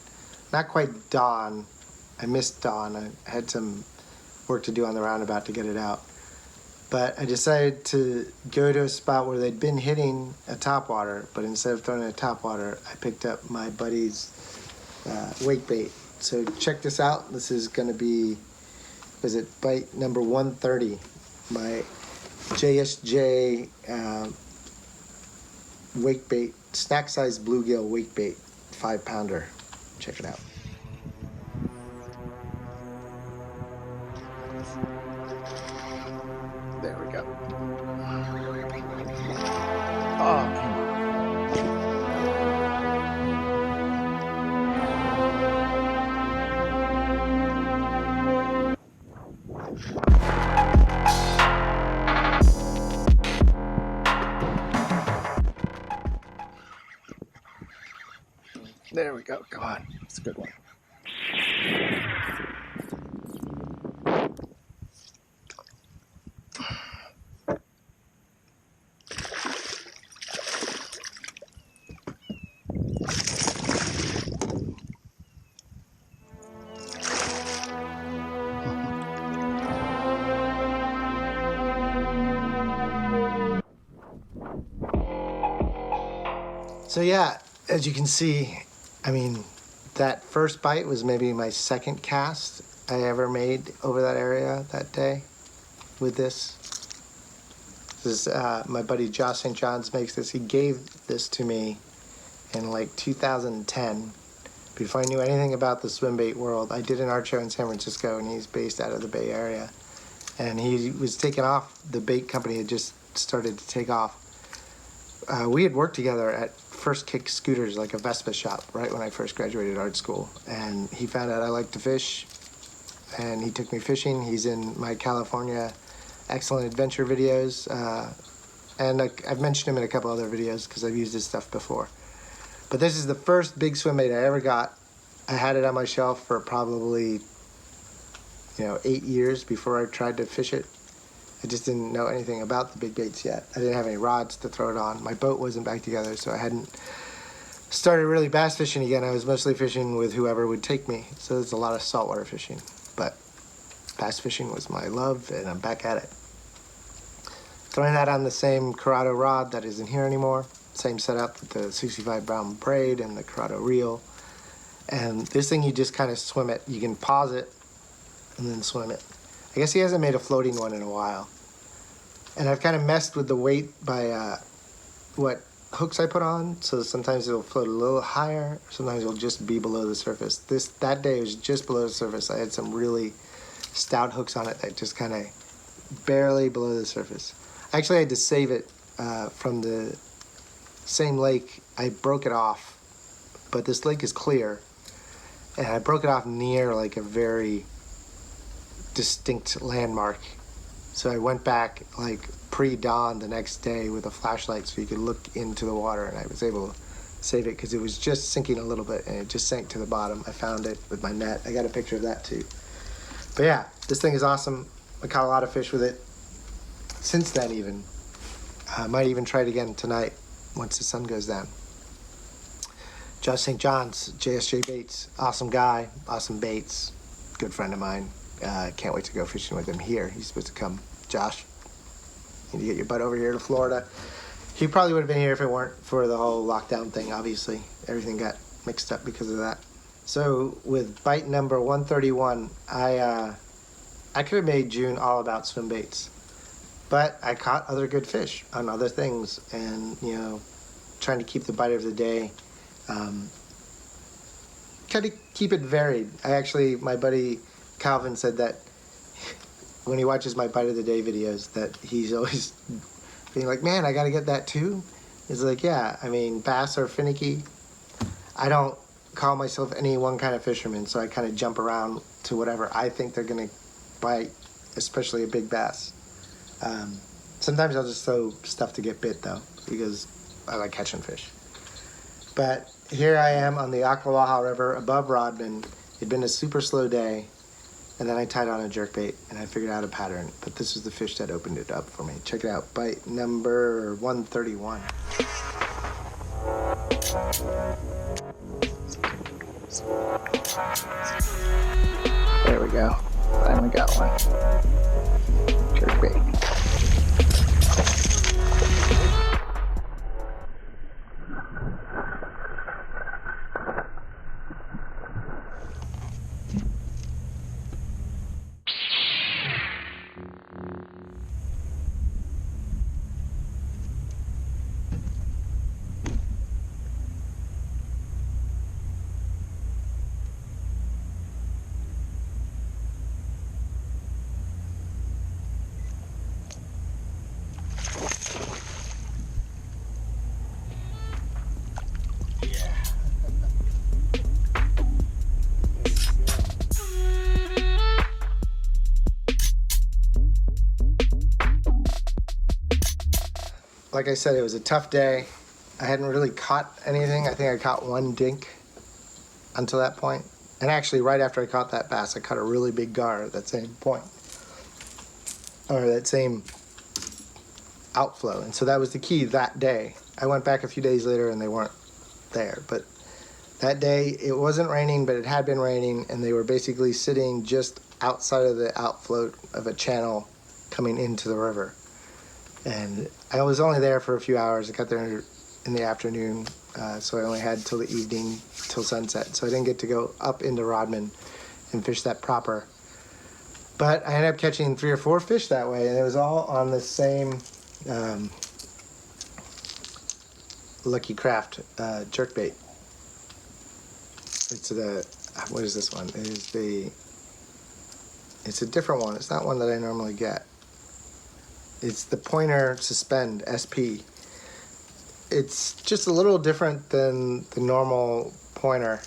Not quite dawn. I missed dawn. I had some work to do on the roundabout to get it out. But I decided to go to a spot where they'd been hitting a topwater, but instead of throwing a topwater, I picked up my buddy's wake bait. So check this out. This is gonna be, was it bite number 130? My JSJ wake bait, snack size bluegill wake bait, 5-pounder. Check it out. There we go. Oh, come on. There we go. Come on. It's a good one. So yeah, as you can see, I mean, that first bite was maybe my second cast I ever made over that area that day with this. This is, my buddy Josh St. John's makes this. He gave this to me in like 2010. Before I knew anything about the Swimbait world. I did an art show in San Francisco, and he's based out of the Bay Area. And he was taking off. The bait company had just started to take off. We had worked together at First Kick Scooters, like a Vespa shop, right when I first graduated art school. And he found out I liked to fish, and he took me fishing. He's in my California Excellent Adventure videos. And I've mentioned him in a couple other videos because I've used his stuff before. But this is the first big Swimbait I ever got. I had it on my shelf for probably, 8 years before I tried to fish it. I just didn't know anything about the big baits yet. I didn't have any rods to throw it on. My boat wasn't back together, so I hadn't started really bass fishing again. I was mostly fishing with whoever would take me. So there's a lot of saltwater fishing. But bass fishing was my love, and I'm back at it. Throwing that on the same Corrado rod that isn't here anymore. Same setup with the 65 brown braid and the Corrado reel. And this thing, you just kind of swim it. You can pause it and then swim it. I guess he hasn't made a floating one in a while. And I've kind of messed with the weight by what hooks I put on. So sometimes it'll float a little higher. Sometimes it'll just be below the surface. That day it was just below the surface. I had some really stout hooks on it that just kind of barely below the surface. I actually had to save it from the same lake. I broke it off, but this lake is clear, and I broke it off near like a very distinct landmark. So I went back like pre-dawn the next day with a flashlight so you could look into the water, and I was able to save it because it was just sinking a little bit and it just sank to the bottom. I found it with my net. I got a picture of that too. But yeah, this thing is awesome. I caught a lot of fish with it since then even. I might even try it again tonight once the sun goes down. Josh St. John's, JSJ Baits, awesome guy, awesome baits, good friend of mine. Can't wait to go fishing with him here. He's supposed to come. Josh, you need to get your butt over here to Florida. He probably would have been here if it weren't for the whole lockdown thing, obviously. Everything got mixed up because of that. So with bite number 131, I could have made June all about swim baits. But I caught other good fish on other things, and trying to keep the bite of the day, kind of keep it varied. My buddy Calvin said that when he watches my bite of the day videos, that he's always being like, "Man, I got to get that too." He's like, "Yeah, I mean, bass are finicky. I don't call myself any one kind of fisherman, so I kind of jump around to whatever I think they're gonna bite, especially a big bass." Sometimes I'll just throw stuff to get bit though, because I like catching fish. But here I am on the Ocklawaha River above Rodman. It'd been a super slow day, and then I tied on a jerkbait and I figured out a pattern. But this was the fish that opened it up for me. Check it out, bite number 131. There we go. Finally got one. Jerkbait. Like I said, it was a tough day. I hadn't really caught anything. I think I caught one dink until that point. And actually, right after I caught that bass, I caught a really big gar at that same point. Or that same outflow. And so that was the key that day. I went back a few days later and they weren't there. But that day, it wasn't raining, but it had been raining. And they were basically sitting just outside of the outflow of a channel coming into the river. And I was only there for a few hours. I got there in the afternoon, so I only had till the evening, till sunset. So I didn't get to go up into Rodman and fish that proper. But I ended up catching 3 or 4 fish that way, and it was all on the same Lucky Craft jerkbait. It's what is this one? It's a different one. It's not one that I normally get. It's the Pointer Suspend SP. It's just a little different than the normal pointer.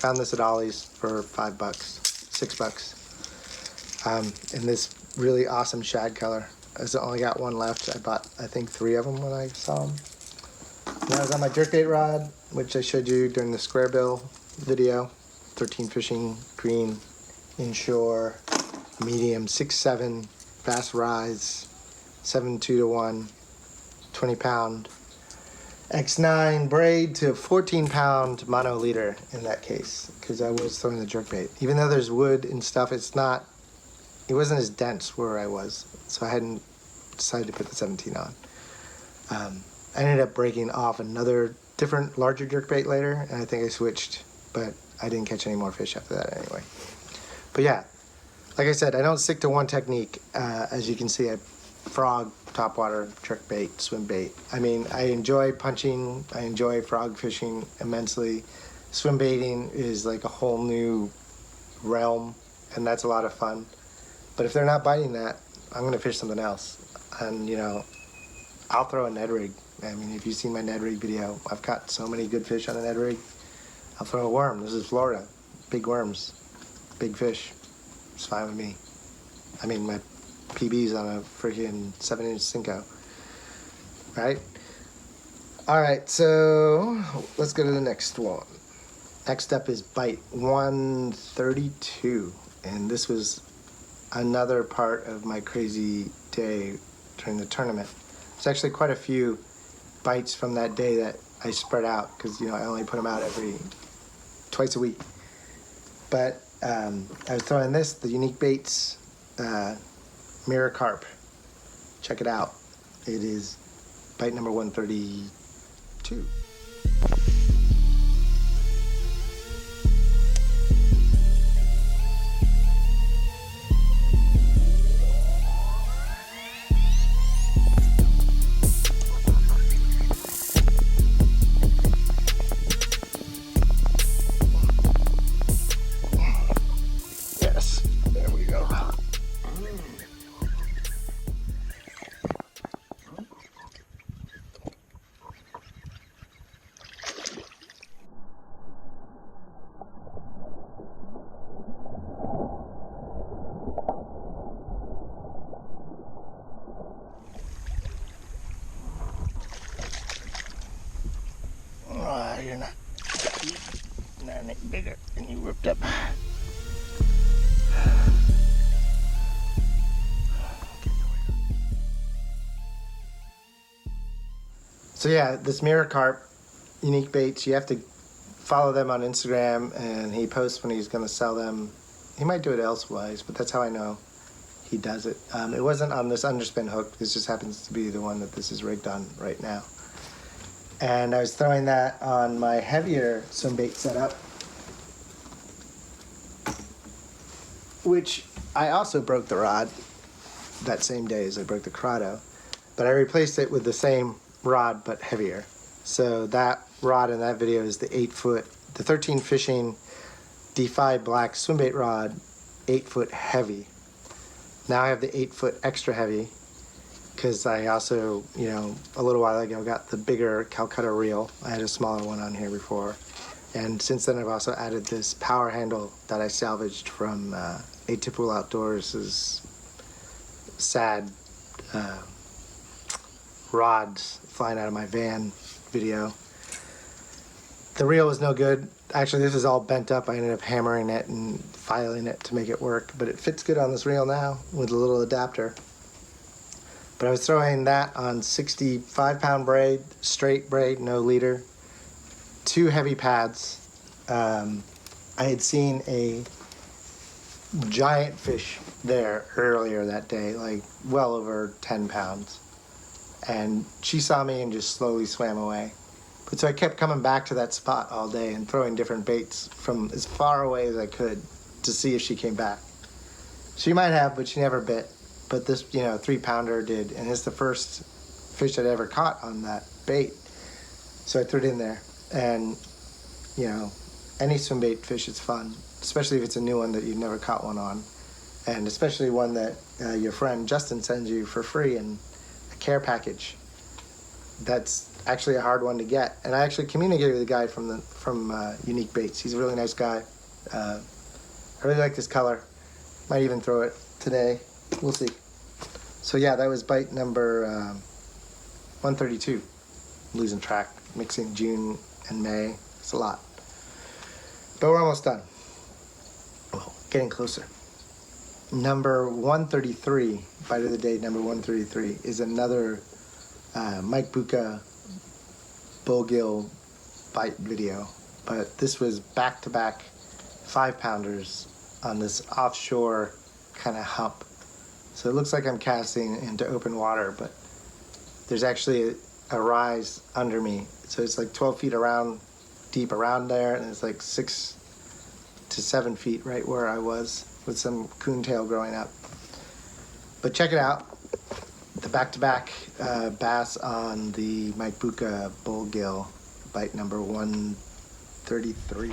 Found this at Ollie's for $5, $6. In this really awesome shad color. I only got one left. I bought, I think, 3 of them when I saw them. That was on my jerkbait rod, which I showed you during the square bill video. 13 fishing, green, inshore, medium, 6'7", bass rise, 7.2 to 1, 20 pound. X9 braid to 14 pound mono leader in that case, because I was throwing the jerkbait. Even though there's wood and stuff, it wasn't as dense where I was, so I hadn't decided to put the 17 on. I ended up breaking off another different larger jerkbait later, and I think I switched, but I didn't catch any more fish after that anyway. But yeah, like I said, I don't stick to one technique. As you can see, I frog, topwater, jerkbait, swimbait. I mean, I enjoy punching, I enjoy frog fishing immensely. Swimbaiting is like a whole new realm, and that's a lot of fun. But if they're not biting that, I'm gonna fish something else. And you know, I'll throw a Ned rig. I mean, if you've seen my Ned rig video, I've caught so many good fish on a Ned rig. I'll throw a worm. This is Florida. Big worms, big fish. It's fine with me. I mean, my PB's on a freaking 7-inch Cinco, right? All right, so let's go to the next one. Next up is bite 132, and this was another part of my crazy day during the tournament. There's actually quite a few bites from that day that I spread out because, you know, I only put them out twice a week. But I was throwing the Yunique Baits mirror carp. Check it out. It is bite number 132. You're not any bigger than you ripped up. So yeah, this mirror carp, Yunique Baits, you have to follow them on Instagram, and he posts when he's going to sell them. He might do it elsewise, but that's how I know he does it. It wasn't on this underspin hook. This just happens to be the one that this is rigged on right now. And I was throwing that on my heavier Swimbait setup, which I also broke the rod that same day as I broke the Crado, but I replaced it with the same rod but heavier. So that rod in that video is the 8-foot, the 13 fishing D5 black Swimbait rod, 8-foot heavy. Now I have the 8-foot extra heavy, because I also, you know, a little while ago got the bigger Calcutta reel. I had a smaller one on here before. And since then I've also added this power handle that I salvaged from Atypical Outdoors' sad rods flying out of my van video. The reel was no good. Actually, this is all bent up. I ended up hammering it and filing it to make it work, but it fits good on this reel now with a little adapter. But I was throwing that on 65-pound braid, straight braid, no leader, 2 heavy pads. I had seen a giant fish there earlier that day, like well over 10 pounds. And she saw me and just slowly swam away. But so I kept coming back to that spot all day and throwing different baits from as far away as I could to see if she came back. She might have, but she never bit. But this, 3-pounder did, and it's the first fish I'd ever caught on that bait. So I threw it in there, and any swim bait fish is fun, especially if it's a new one that you've never caught one on, and especially one that your friend Justin sends you for free in a care package. That's actually a hard one to get, and I actually communicated with a guy from Yunique Baits. He's a really nice guy. I really like this color. Might even throw it today. We'll see. So yeah, that was bite number 132. Losing track, mixing June and May. It's a lot. But we're almost done. Well, getting closer. Number 133, bite of the day, number 133, is another Mike Bucca Bluegill bite video. But this was back-to-back 5-pounders on this offshore kind of hump. So it looks like I'm casting into open water, but there's actually a rise under me. So it's like 12 feet deep around there, and it's like 6 to 7 feet right where I was with some coontail growing up. But check it out. The back-to-back bass on the Mike Bucca Bluegill, bite number 133.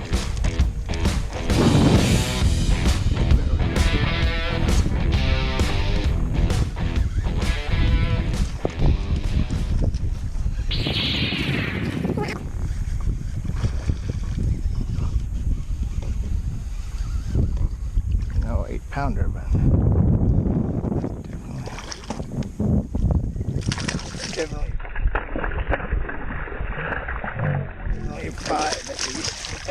No 8-pounder, but definitely 5 at least.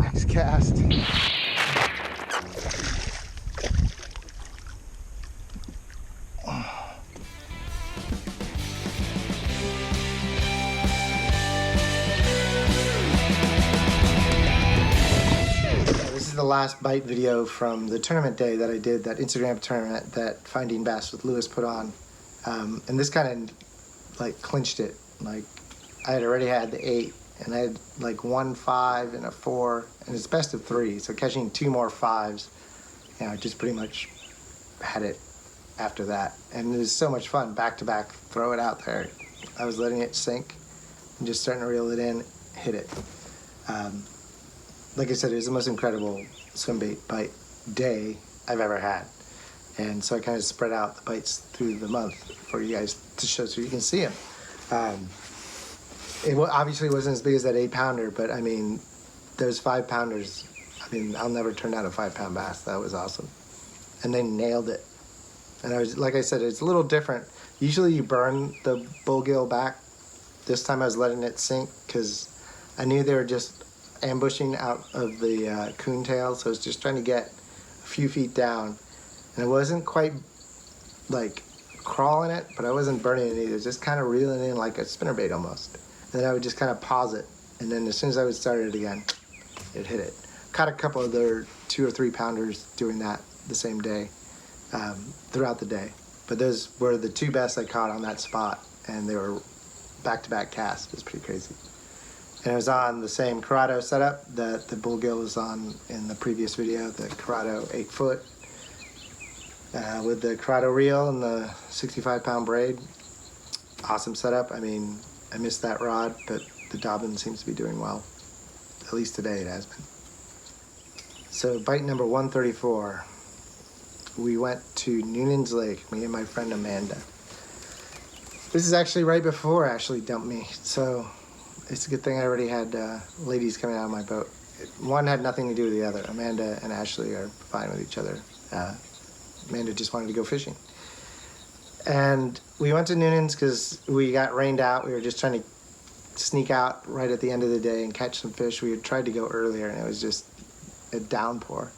Next cast. The last bite video from the tournament day that I did, that Instagram tournament that Finding Bass with Lewis put on, and this kind of like clinched it. Like I had already had the 8, and I had like 1 5 and a 4, and it's best of 3. So catching 2 more 5s, I just pretty much had it after that, and it was so much fun. Back to back, throw it out there. I was letting it sink and just starting to reel it in, hit it. Like I said, it was the most incredible swim bait bite day I've ever had. And so I kind of spread out the bites through the month for you guys to show so you can see them. It obviously wasn't as big as that 8-pounder, but I mean, those 5-pounders, I'll never turn down a 5-pound bass. That was awesome. And they nailed it. And I was, like I said, it's a little different. Usually you burn the bluegill back. This time I was letting it sink because I knew they were just ambushing out of the coontail, so I was just trying to get a few feet down, and I wasn't quite like crawling it, but I wasn't burning it either, just kind of reeling in like a spinnerbait almost. And then I would just kind of pause it, and then as soon as I would start it again, it hit it. Caught a couple other 2 or 3-pounders doing that the same day, throughout the day, but those were the 2 best I caught on that spot, and they were back-to-back casts. It was pretty crazy. And it was on the same Corrado setup that the bluegill was on in the previous video, the Corrado 8-foot, with the Corrado reel and the 65-pound braid. Awesome setup. I missed that rod, but the Dobbin seems to be doing well. At least today it has been. So bite number 134. We went to Noonan's Lake, me and my friend Amanda. This is actually right before Ashley dumped me, so it's a good thing I already had ladies coming out of my boat. One had nothing to do with the other. Amanda and Ashley are fine with each other. Amanda just wanted to go fishing. And we went to Noonan's because we got rained out. We were just trying to sneak out right at the end of the day and catch some fish. We had tried to go earlier, and it was just a downpour.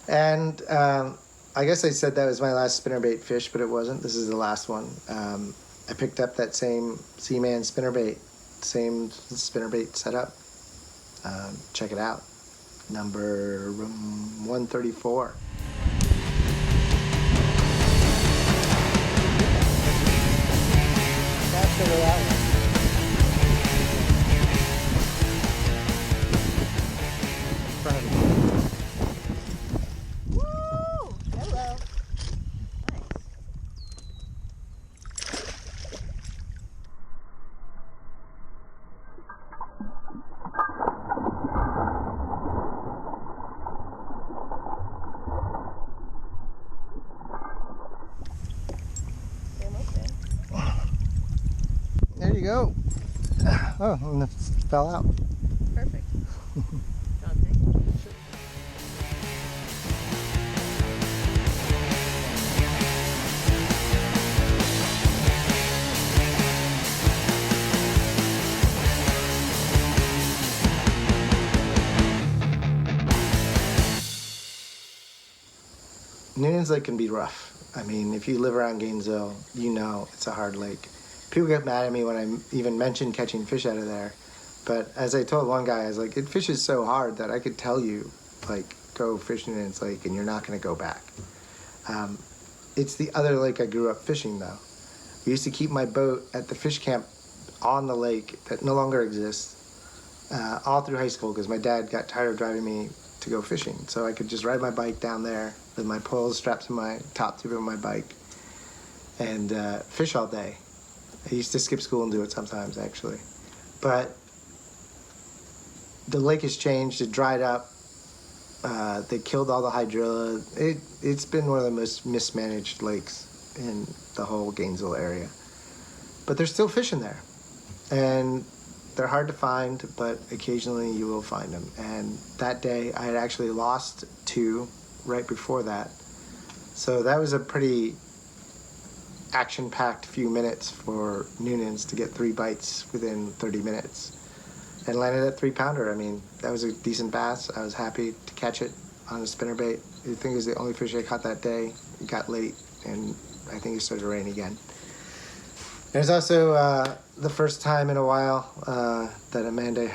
And I guess I said that was my last spinnerbait fish, but it wasn't. This is the last one. I picked up that same Seaman spinnerbait same spinnerbait setup. Check it out. Number 134. Woo! Hello. Nice. There you go. Oh, and it fell out. Perfect. John, take it. Noonan's Lake can be rough. I mean, if you live around Gainesville, you know it's a hard lake. People get mad at me when I even mention catching fish out of there. But as I told one guy, I was like, it fishes so hard that I could tell you, like, go fishing in its lake and you're not going to go back. It's the other lake I grew up fishing, though. We used to keep my boat at the fish camp on the lake that no longer exists all through high school because my dad got tired of driving me to go fishing. So I could just ride my bike down there with my poles strapped to my top tube of my bike and fish all day. I used to skip school and do it sometimes, actually. But the lake has changed. It dried up. They killed all the hydrilla. It's been one of the most mismanaged lakes in the whole Gainesville area. But there's still fish in there. And they're hard to find, but occasionally you will find them. And that day, I had actually lost 2 right before that. So that was a pretty action-packed few minutes for Noonan's to get 3 bites within 30 minutes. And landed at 3-pounder. I mean, that was a decent bass. I was happy to catch it on a spinnerbait. I think it was the only fish I caught that day. It got late, and I think it started to rain again. It was also the first time in a while that Amanda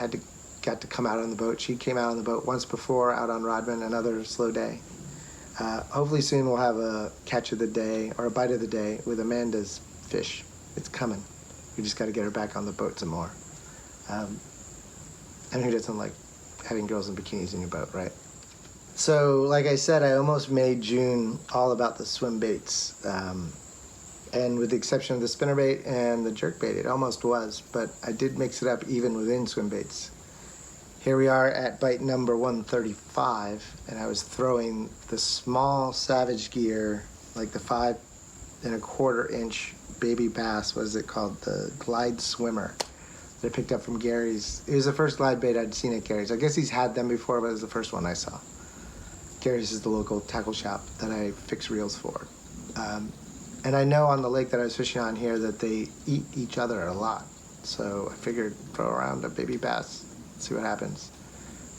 got to come out on the boat. She came out on the boat once before, out on Rodman, another slow day. Hopefully soon we'll have a catch of the day, or a bite of the day, with Amanda's fish. It's coming. We just got to get her back on the boat some more. And who doesn't like having girls in bikinis in your boat, right? So, like I said, I almost made June all about the Swimbaits. And with the exception of the spinnerbait and the jerkbait, it almost was. But I did mix it up even within Swimbaits. Here we are at bite number 135, and I was throwing the small Savage Gear, like the 5 1/4 inch baby bass. What is it called? The Glide Swimmer. That I picked up from Gary's. It was the first glide bait I'd seen at Gary's. I guess he's had them before, but it was the first one I saw. Gary's is the local tackle shop that I fix reels for. And I know on the lake that I was fishing on here that they eat each other a lot. So I figured throw around a baby bass, see what happens.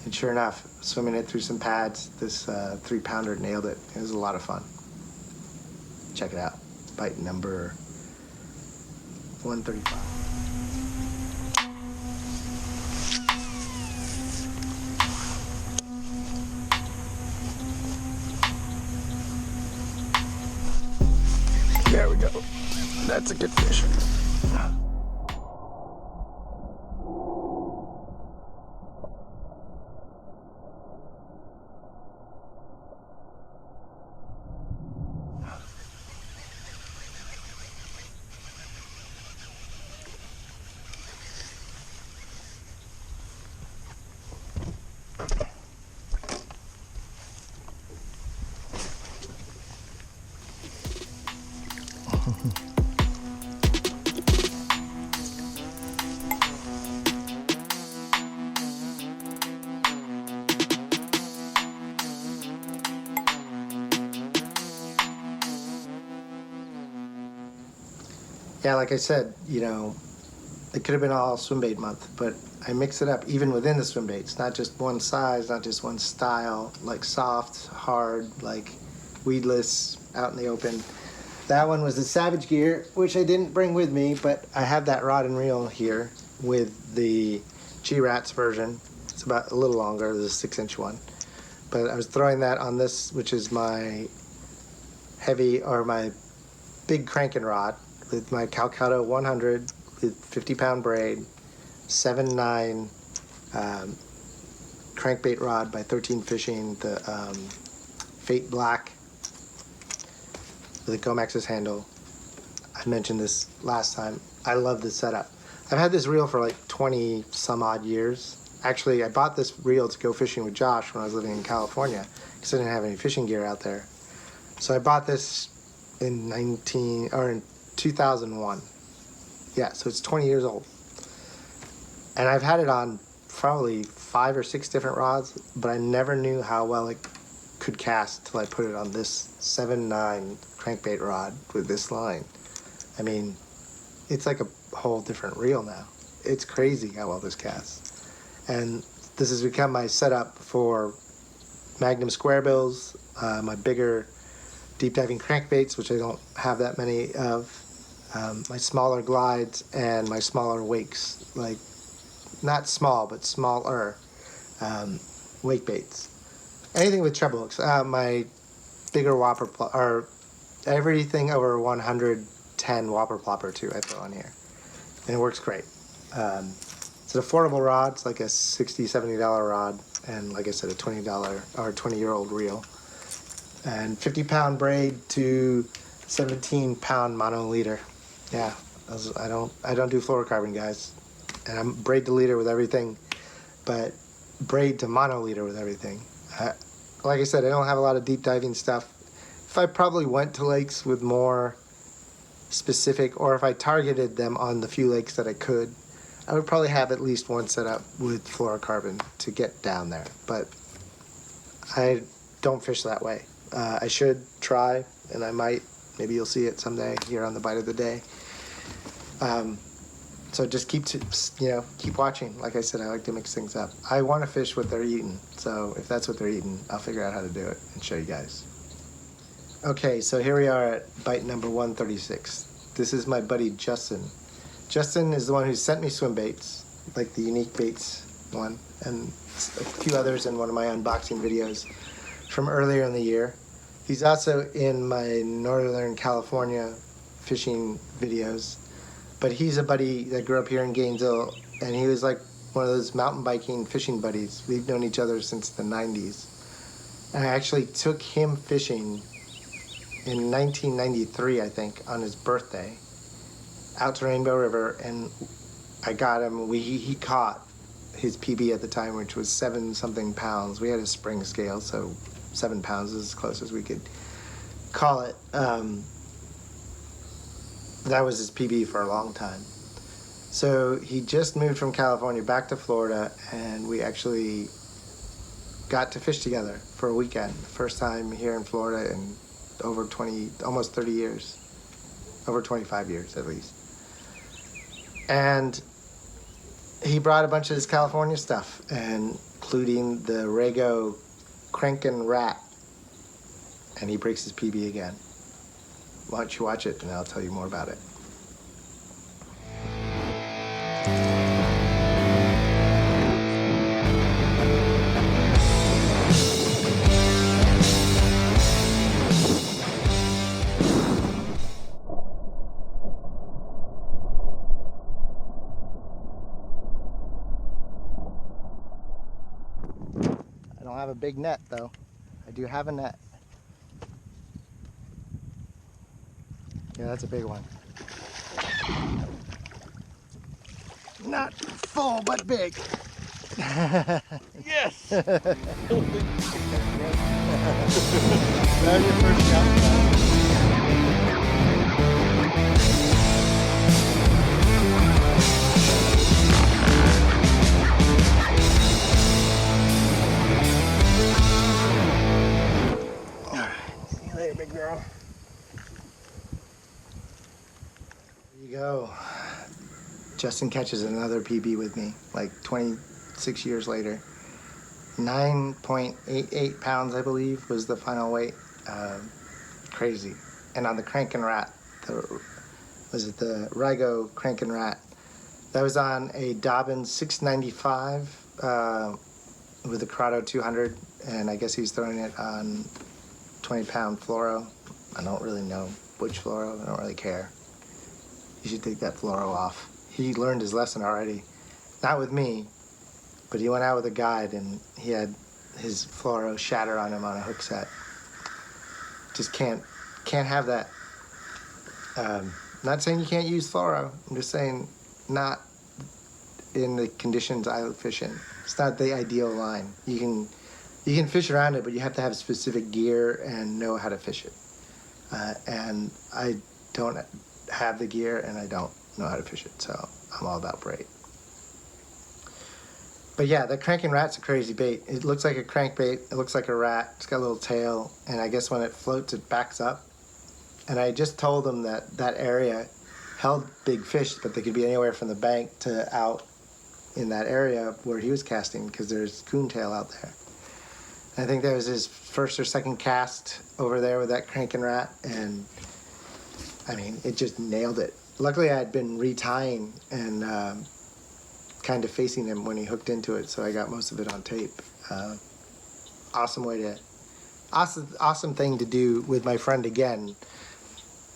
And sure enough, swimming it through some pads, this 3-pounder nailed it. It was a lot of fun. Check it out. Bite number 135. There we go. That's a good fish. Yeah, like I said, you know, it could have been all swimbait month, but I mix it up even within the swimbaits, not just one size, not just one style, like soft, hard, like weedless, out in the open. That one was the Savage Gear, which I didn't bring with me, but I have that rod and reel here. with the G-Rats version. It's about a little longer, the 6-inch one. But I was throwing that on this, which is my heavy, or my big cranking rod, with my Calcutta 100 with 50-pound braid, 7.9 crankbait rod by 13 Fishing, the Fate Black with a Gomax's handle. I mentioned this last time. I love this setup. I've had this reel for like 20 some odd years. Actually, I bought this reel to go fishing with Josh when I was living in California because I didn't have any fishing gear out there. So I bought this in 2001. Yeah, so it's 20 years old. And I've had it on probably 5 or 6 different rods, but I never knew how well it could cast till I put it on this 7.9 crankbait rod with this line. I mean, it's like a whole different reel now. It's crazy how well this casts. And this has become my setup for Magnum square bills, my bigger deep diving crankbaits, which I don't have that many of, my smaller glides, and my smaller wakes, like not small, but smaller wake baits. Anything with treble hooks. My bigger whopper, or everything over 110 whopper plopper too, I throw on here. And it works great. It's an affordable rod. It's like a $60, $70 rod. And like I said, a $20 or 20-year-old reel. And 50-pound braid to 17-pound mono leader. Yeah, I don't do fluorocarbon, guys. And I'm braid to leader with everything, but braid to mono leader with everything. Like I said, I don't have a lot of deep diving stuff. If I probably went to lakes with more specific, or if I targeted them on the few lakes that I could, I would probably have at least one set up with fluorocarbon to get down there. But I don't fish that way. I should try, and I might. Maybe you'll see it someday here on the Bite of the Day. So just keep watching. Like I said, I like to mix things up. I want to fish what they're eating, so if that's what they're eating, I'll figure out how to do it and show you guys. Okay, so here we are at bite number 136. This is my buddy Justin. Justin is the one who sent me swim baits, like the Yunique Baits one, and a few others in one of my unboxing videos from earlier in the year. He's also in my Northern California fishing videos. But he's a buddy that grew up here in Gainesville, and he was like one of those mountain biking fishing buddies. We've known each other since the 90s. And I actually took him fishing in 1993, I think, on his birthday, out to Rainbow River, and I got him. He caught his PB at the time, which was 7-something pounds. We had a spring scale, so 7 pounds is as close as we could call it. That was his PB for a long time. So he just moved from California back to Florida, and we actually got to fish together for a weekend. First time here in Florida in over 20, almost 30 years. Over 25 years at least. And he brought a bunch of his California stuff, including the Rago Crankin' Rat. And he breaks his PB again. Why don't you watch it, and I'll tell you more about it. I don't have a big net, though. I do have a net. Yeah, that's a big one. Not full, but big. Yes! That was your first shot. All right. See you later, big girl. There you go. Justin catches another PB with me, like 26 years later. 9.88 pounds, I believe, was the final weight. Crazy. And on the Crankin' Rat, the Rago Crankin' Rat, That was on a Dobbin 695 with a Corrado 200, and I guess he was throwing it on 20-pound fluoro. I don't really know which fluoro. I don't really care. You should take that fluoro off. He learned his lesson already. Not with me, but he went out with a guide and he had his fluoro shatter on him on a hook set. Just can't have that. Not saying you can't use fluoro. I'm just saying not in the conditions I fish in. It's not the ideal line. You can fish around it, but you have to have specific gear and know how to fish it. And I don't have the gear and I don't know how to fish it, so I'm all about braid. But yeah, the cranking rat's a crazy bait. It looks like a crankbait. It looks like a rat. It's got a little tail, and I guess when it floats, it backs up. And I just told him that that area held big fish, but they could be anywhere from the bank to out in that area where he was casting, because there's coontail out there. And I think that was his first or second cast over there with that cranking rat, and I mean, it just nailed it. Luckily, I had been retying and kind of facing him when he hooked into it, so I got most of it on tape. Awesome thing to do with my friend again,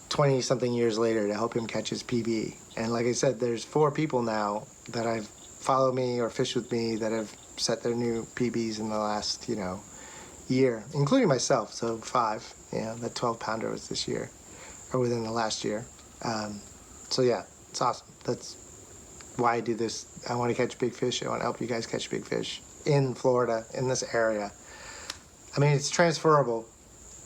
20-something years later, to help him catch his PB. And like I said, there's 4 people now that I've followed me or fished with me that have set their new PBs in the last, year, including myself, so 5. That 12-pounder was this year, or within the last year. So yeah, it's awesome. That's why I do this. I want to catch big fish. I want to help you guys catch big fish in Florida, in this area. I mean, it's transferable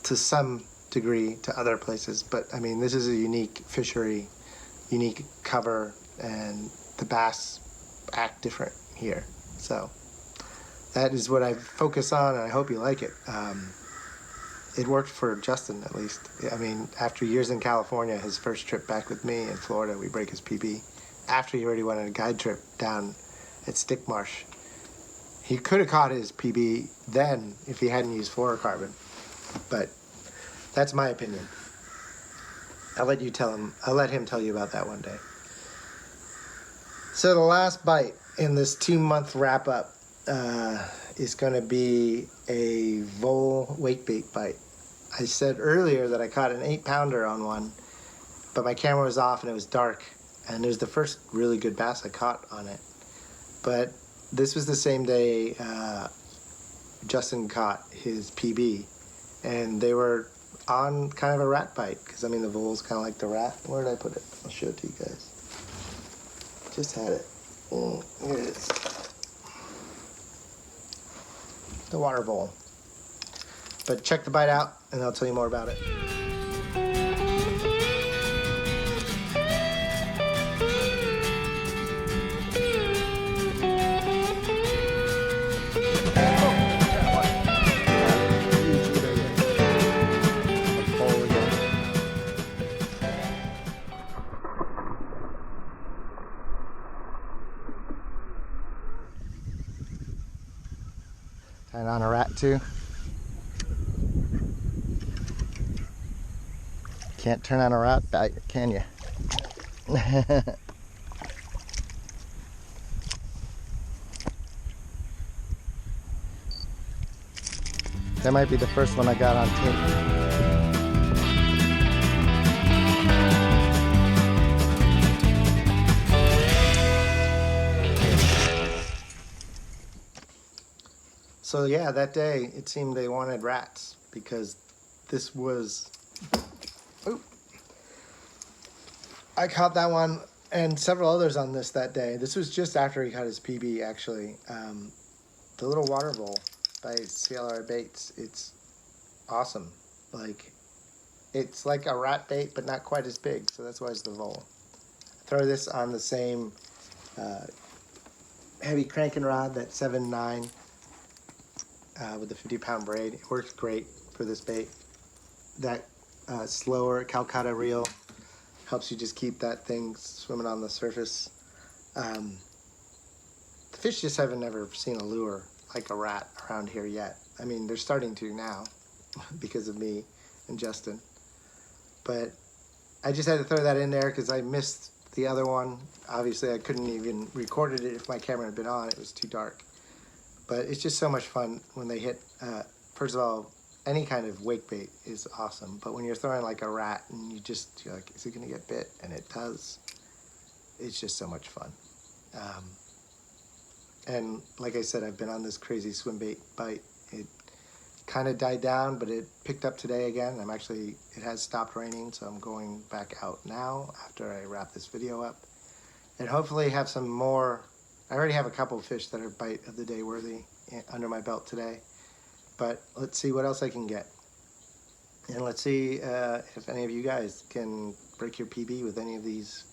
to some degree to other places, but I mean, this is a unique fishery, unique cover, and the bass act different here. So that is what I focus on, and I hope you like it. It worked for Justin, at least. I mean, after years in California, his first trip back with me in Florida, we break his PB. After he already went on a guide trip down at Stick Marsh. He could have caught his PB then if he hadn't used fluorocarbon, but that's my opinion. I'll let him tell you about that one day. So the last bite in this 2-month wrap-up is going to be a vole wakebait bite. I said earlier that I caught an 8-pounder on one, but my camera was off and it was dark, and it was the first really good bass I caught on it. But this was the same day Justin caught his PB, and they were on kind of a rat bite, because I mean the vole's kind of like the rat. Where did I put it? I'll show it to you guys. Just had it. Here it is. The water vole. But check the bite out and I'll tell you more about it. And on a rat too. Can't turn on a rat bite, can you? That might be the first one I got on tape. So yeah, that day it seemed they wanted rats, because this was, I caught that one and several others on this that day. This was just after he caught his PB, actually. The little water vole by CLR Baits, it's awesome. Like, it's like a rat bait, but not quite as big, so that's why it's the vole. Throw this on the same heavy cranking rod, that 7.9. With the 50-pound braid. It works great for this bait. That slower Calcutta reel helps you just keep that thing swimming on the surface. The fish just haven't never seen a lure like a rat around here yet. I mean, they're starting to now because of me and Justin. But I just had to throw that in there because I missed the other one. Obviously, I couldn't even recorded it if my camera had been on. It was too dark. But it's just so much fun when they hit. First of all, any kind of wake bait is awesome. But when you're throwing like a rat and you're like, is it going to get bit? And it does. It's just so much fun. And like I said, I've been on this crazy Swimbait bite. It kind of died down, but it picked up today again. It has stopped raining, so I'm going back out now after I wrap this video up. And hopefully have some more. I already have a couple of fish that are bite of the day worthy under my belt today. But let's see what else I can get. And let's see if any of you guys can break your PB with any of these,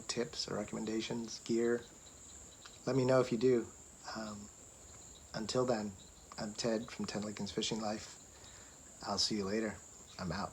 tips or recommendations, gear. Let me know if you do. Until then, I'm Ted from Ted Lincoln's Fishing Life. I'll see you later. I'm out.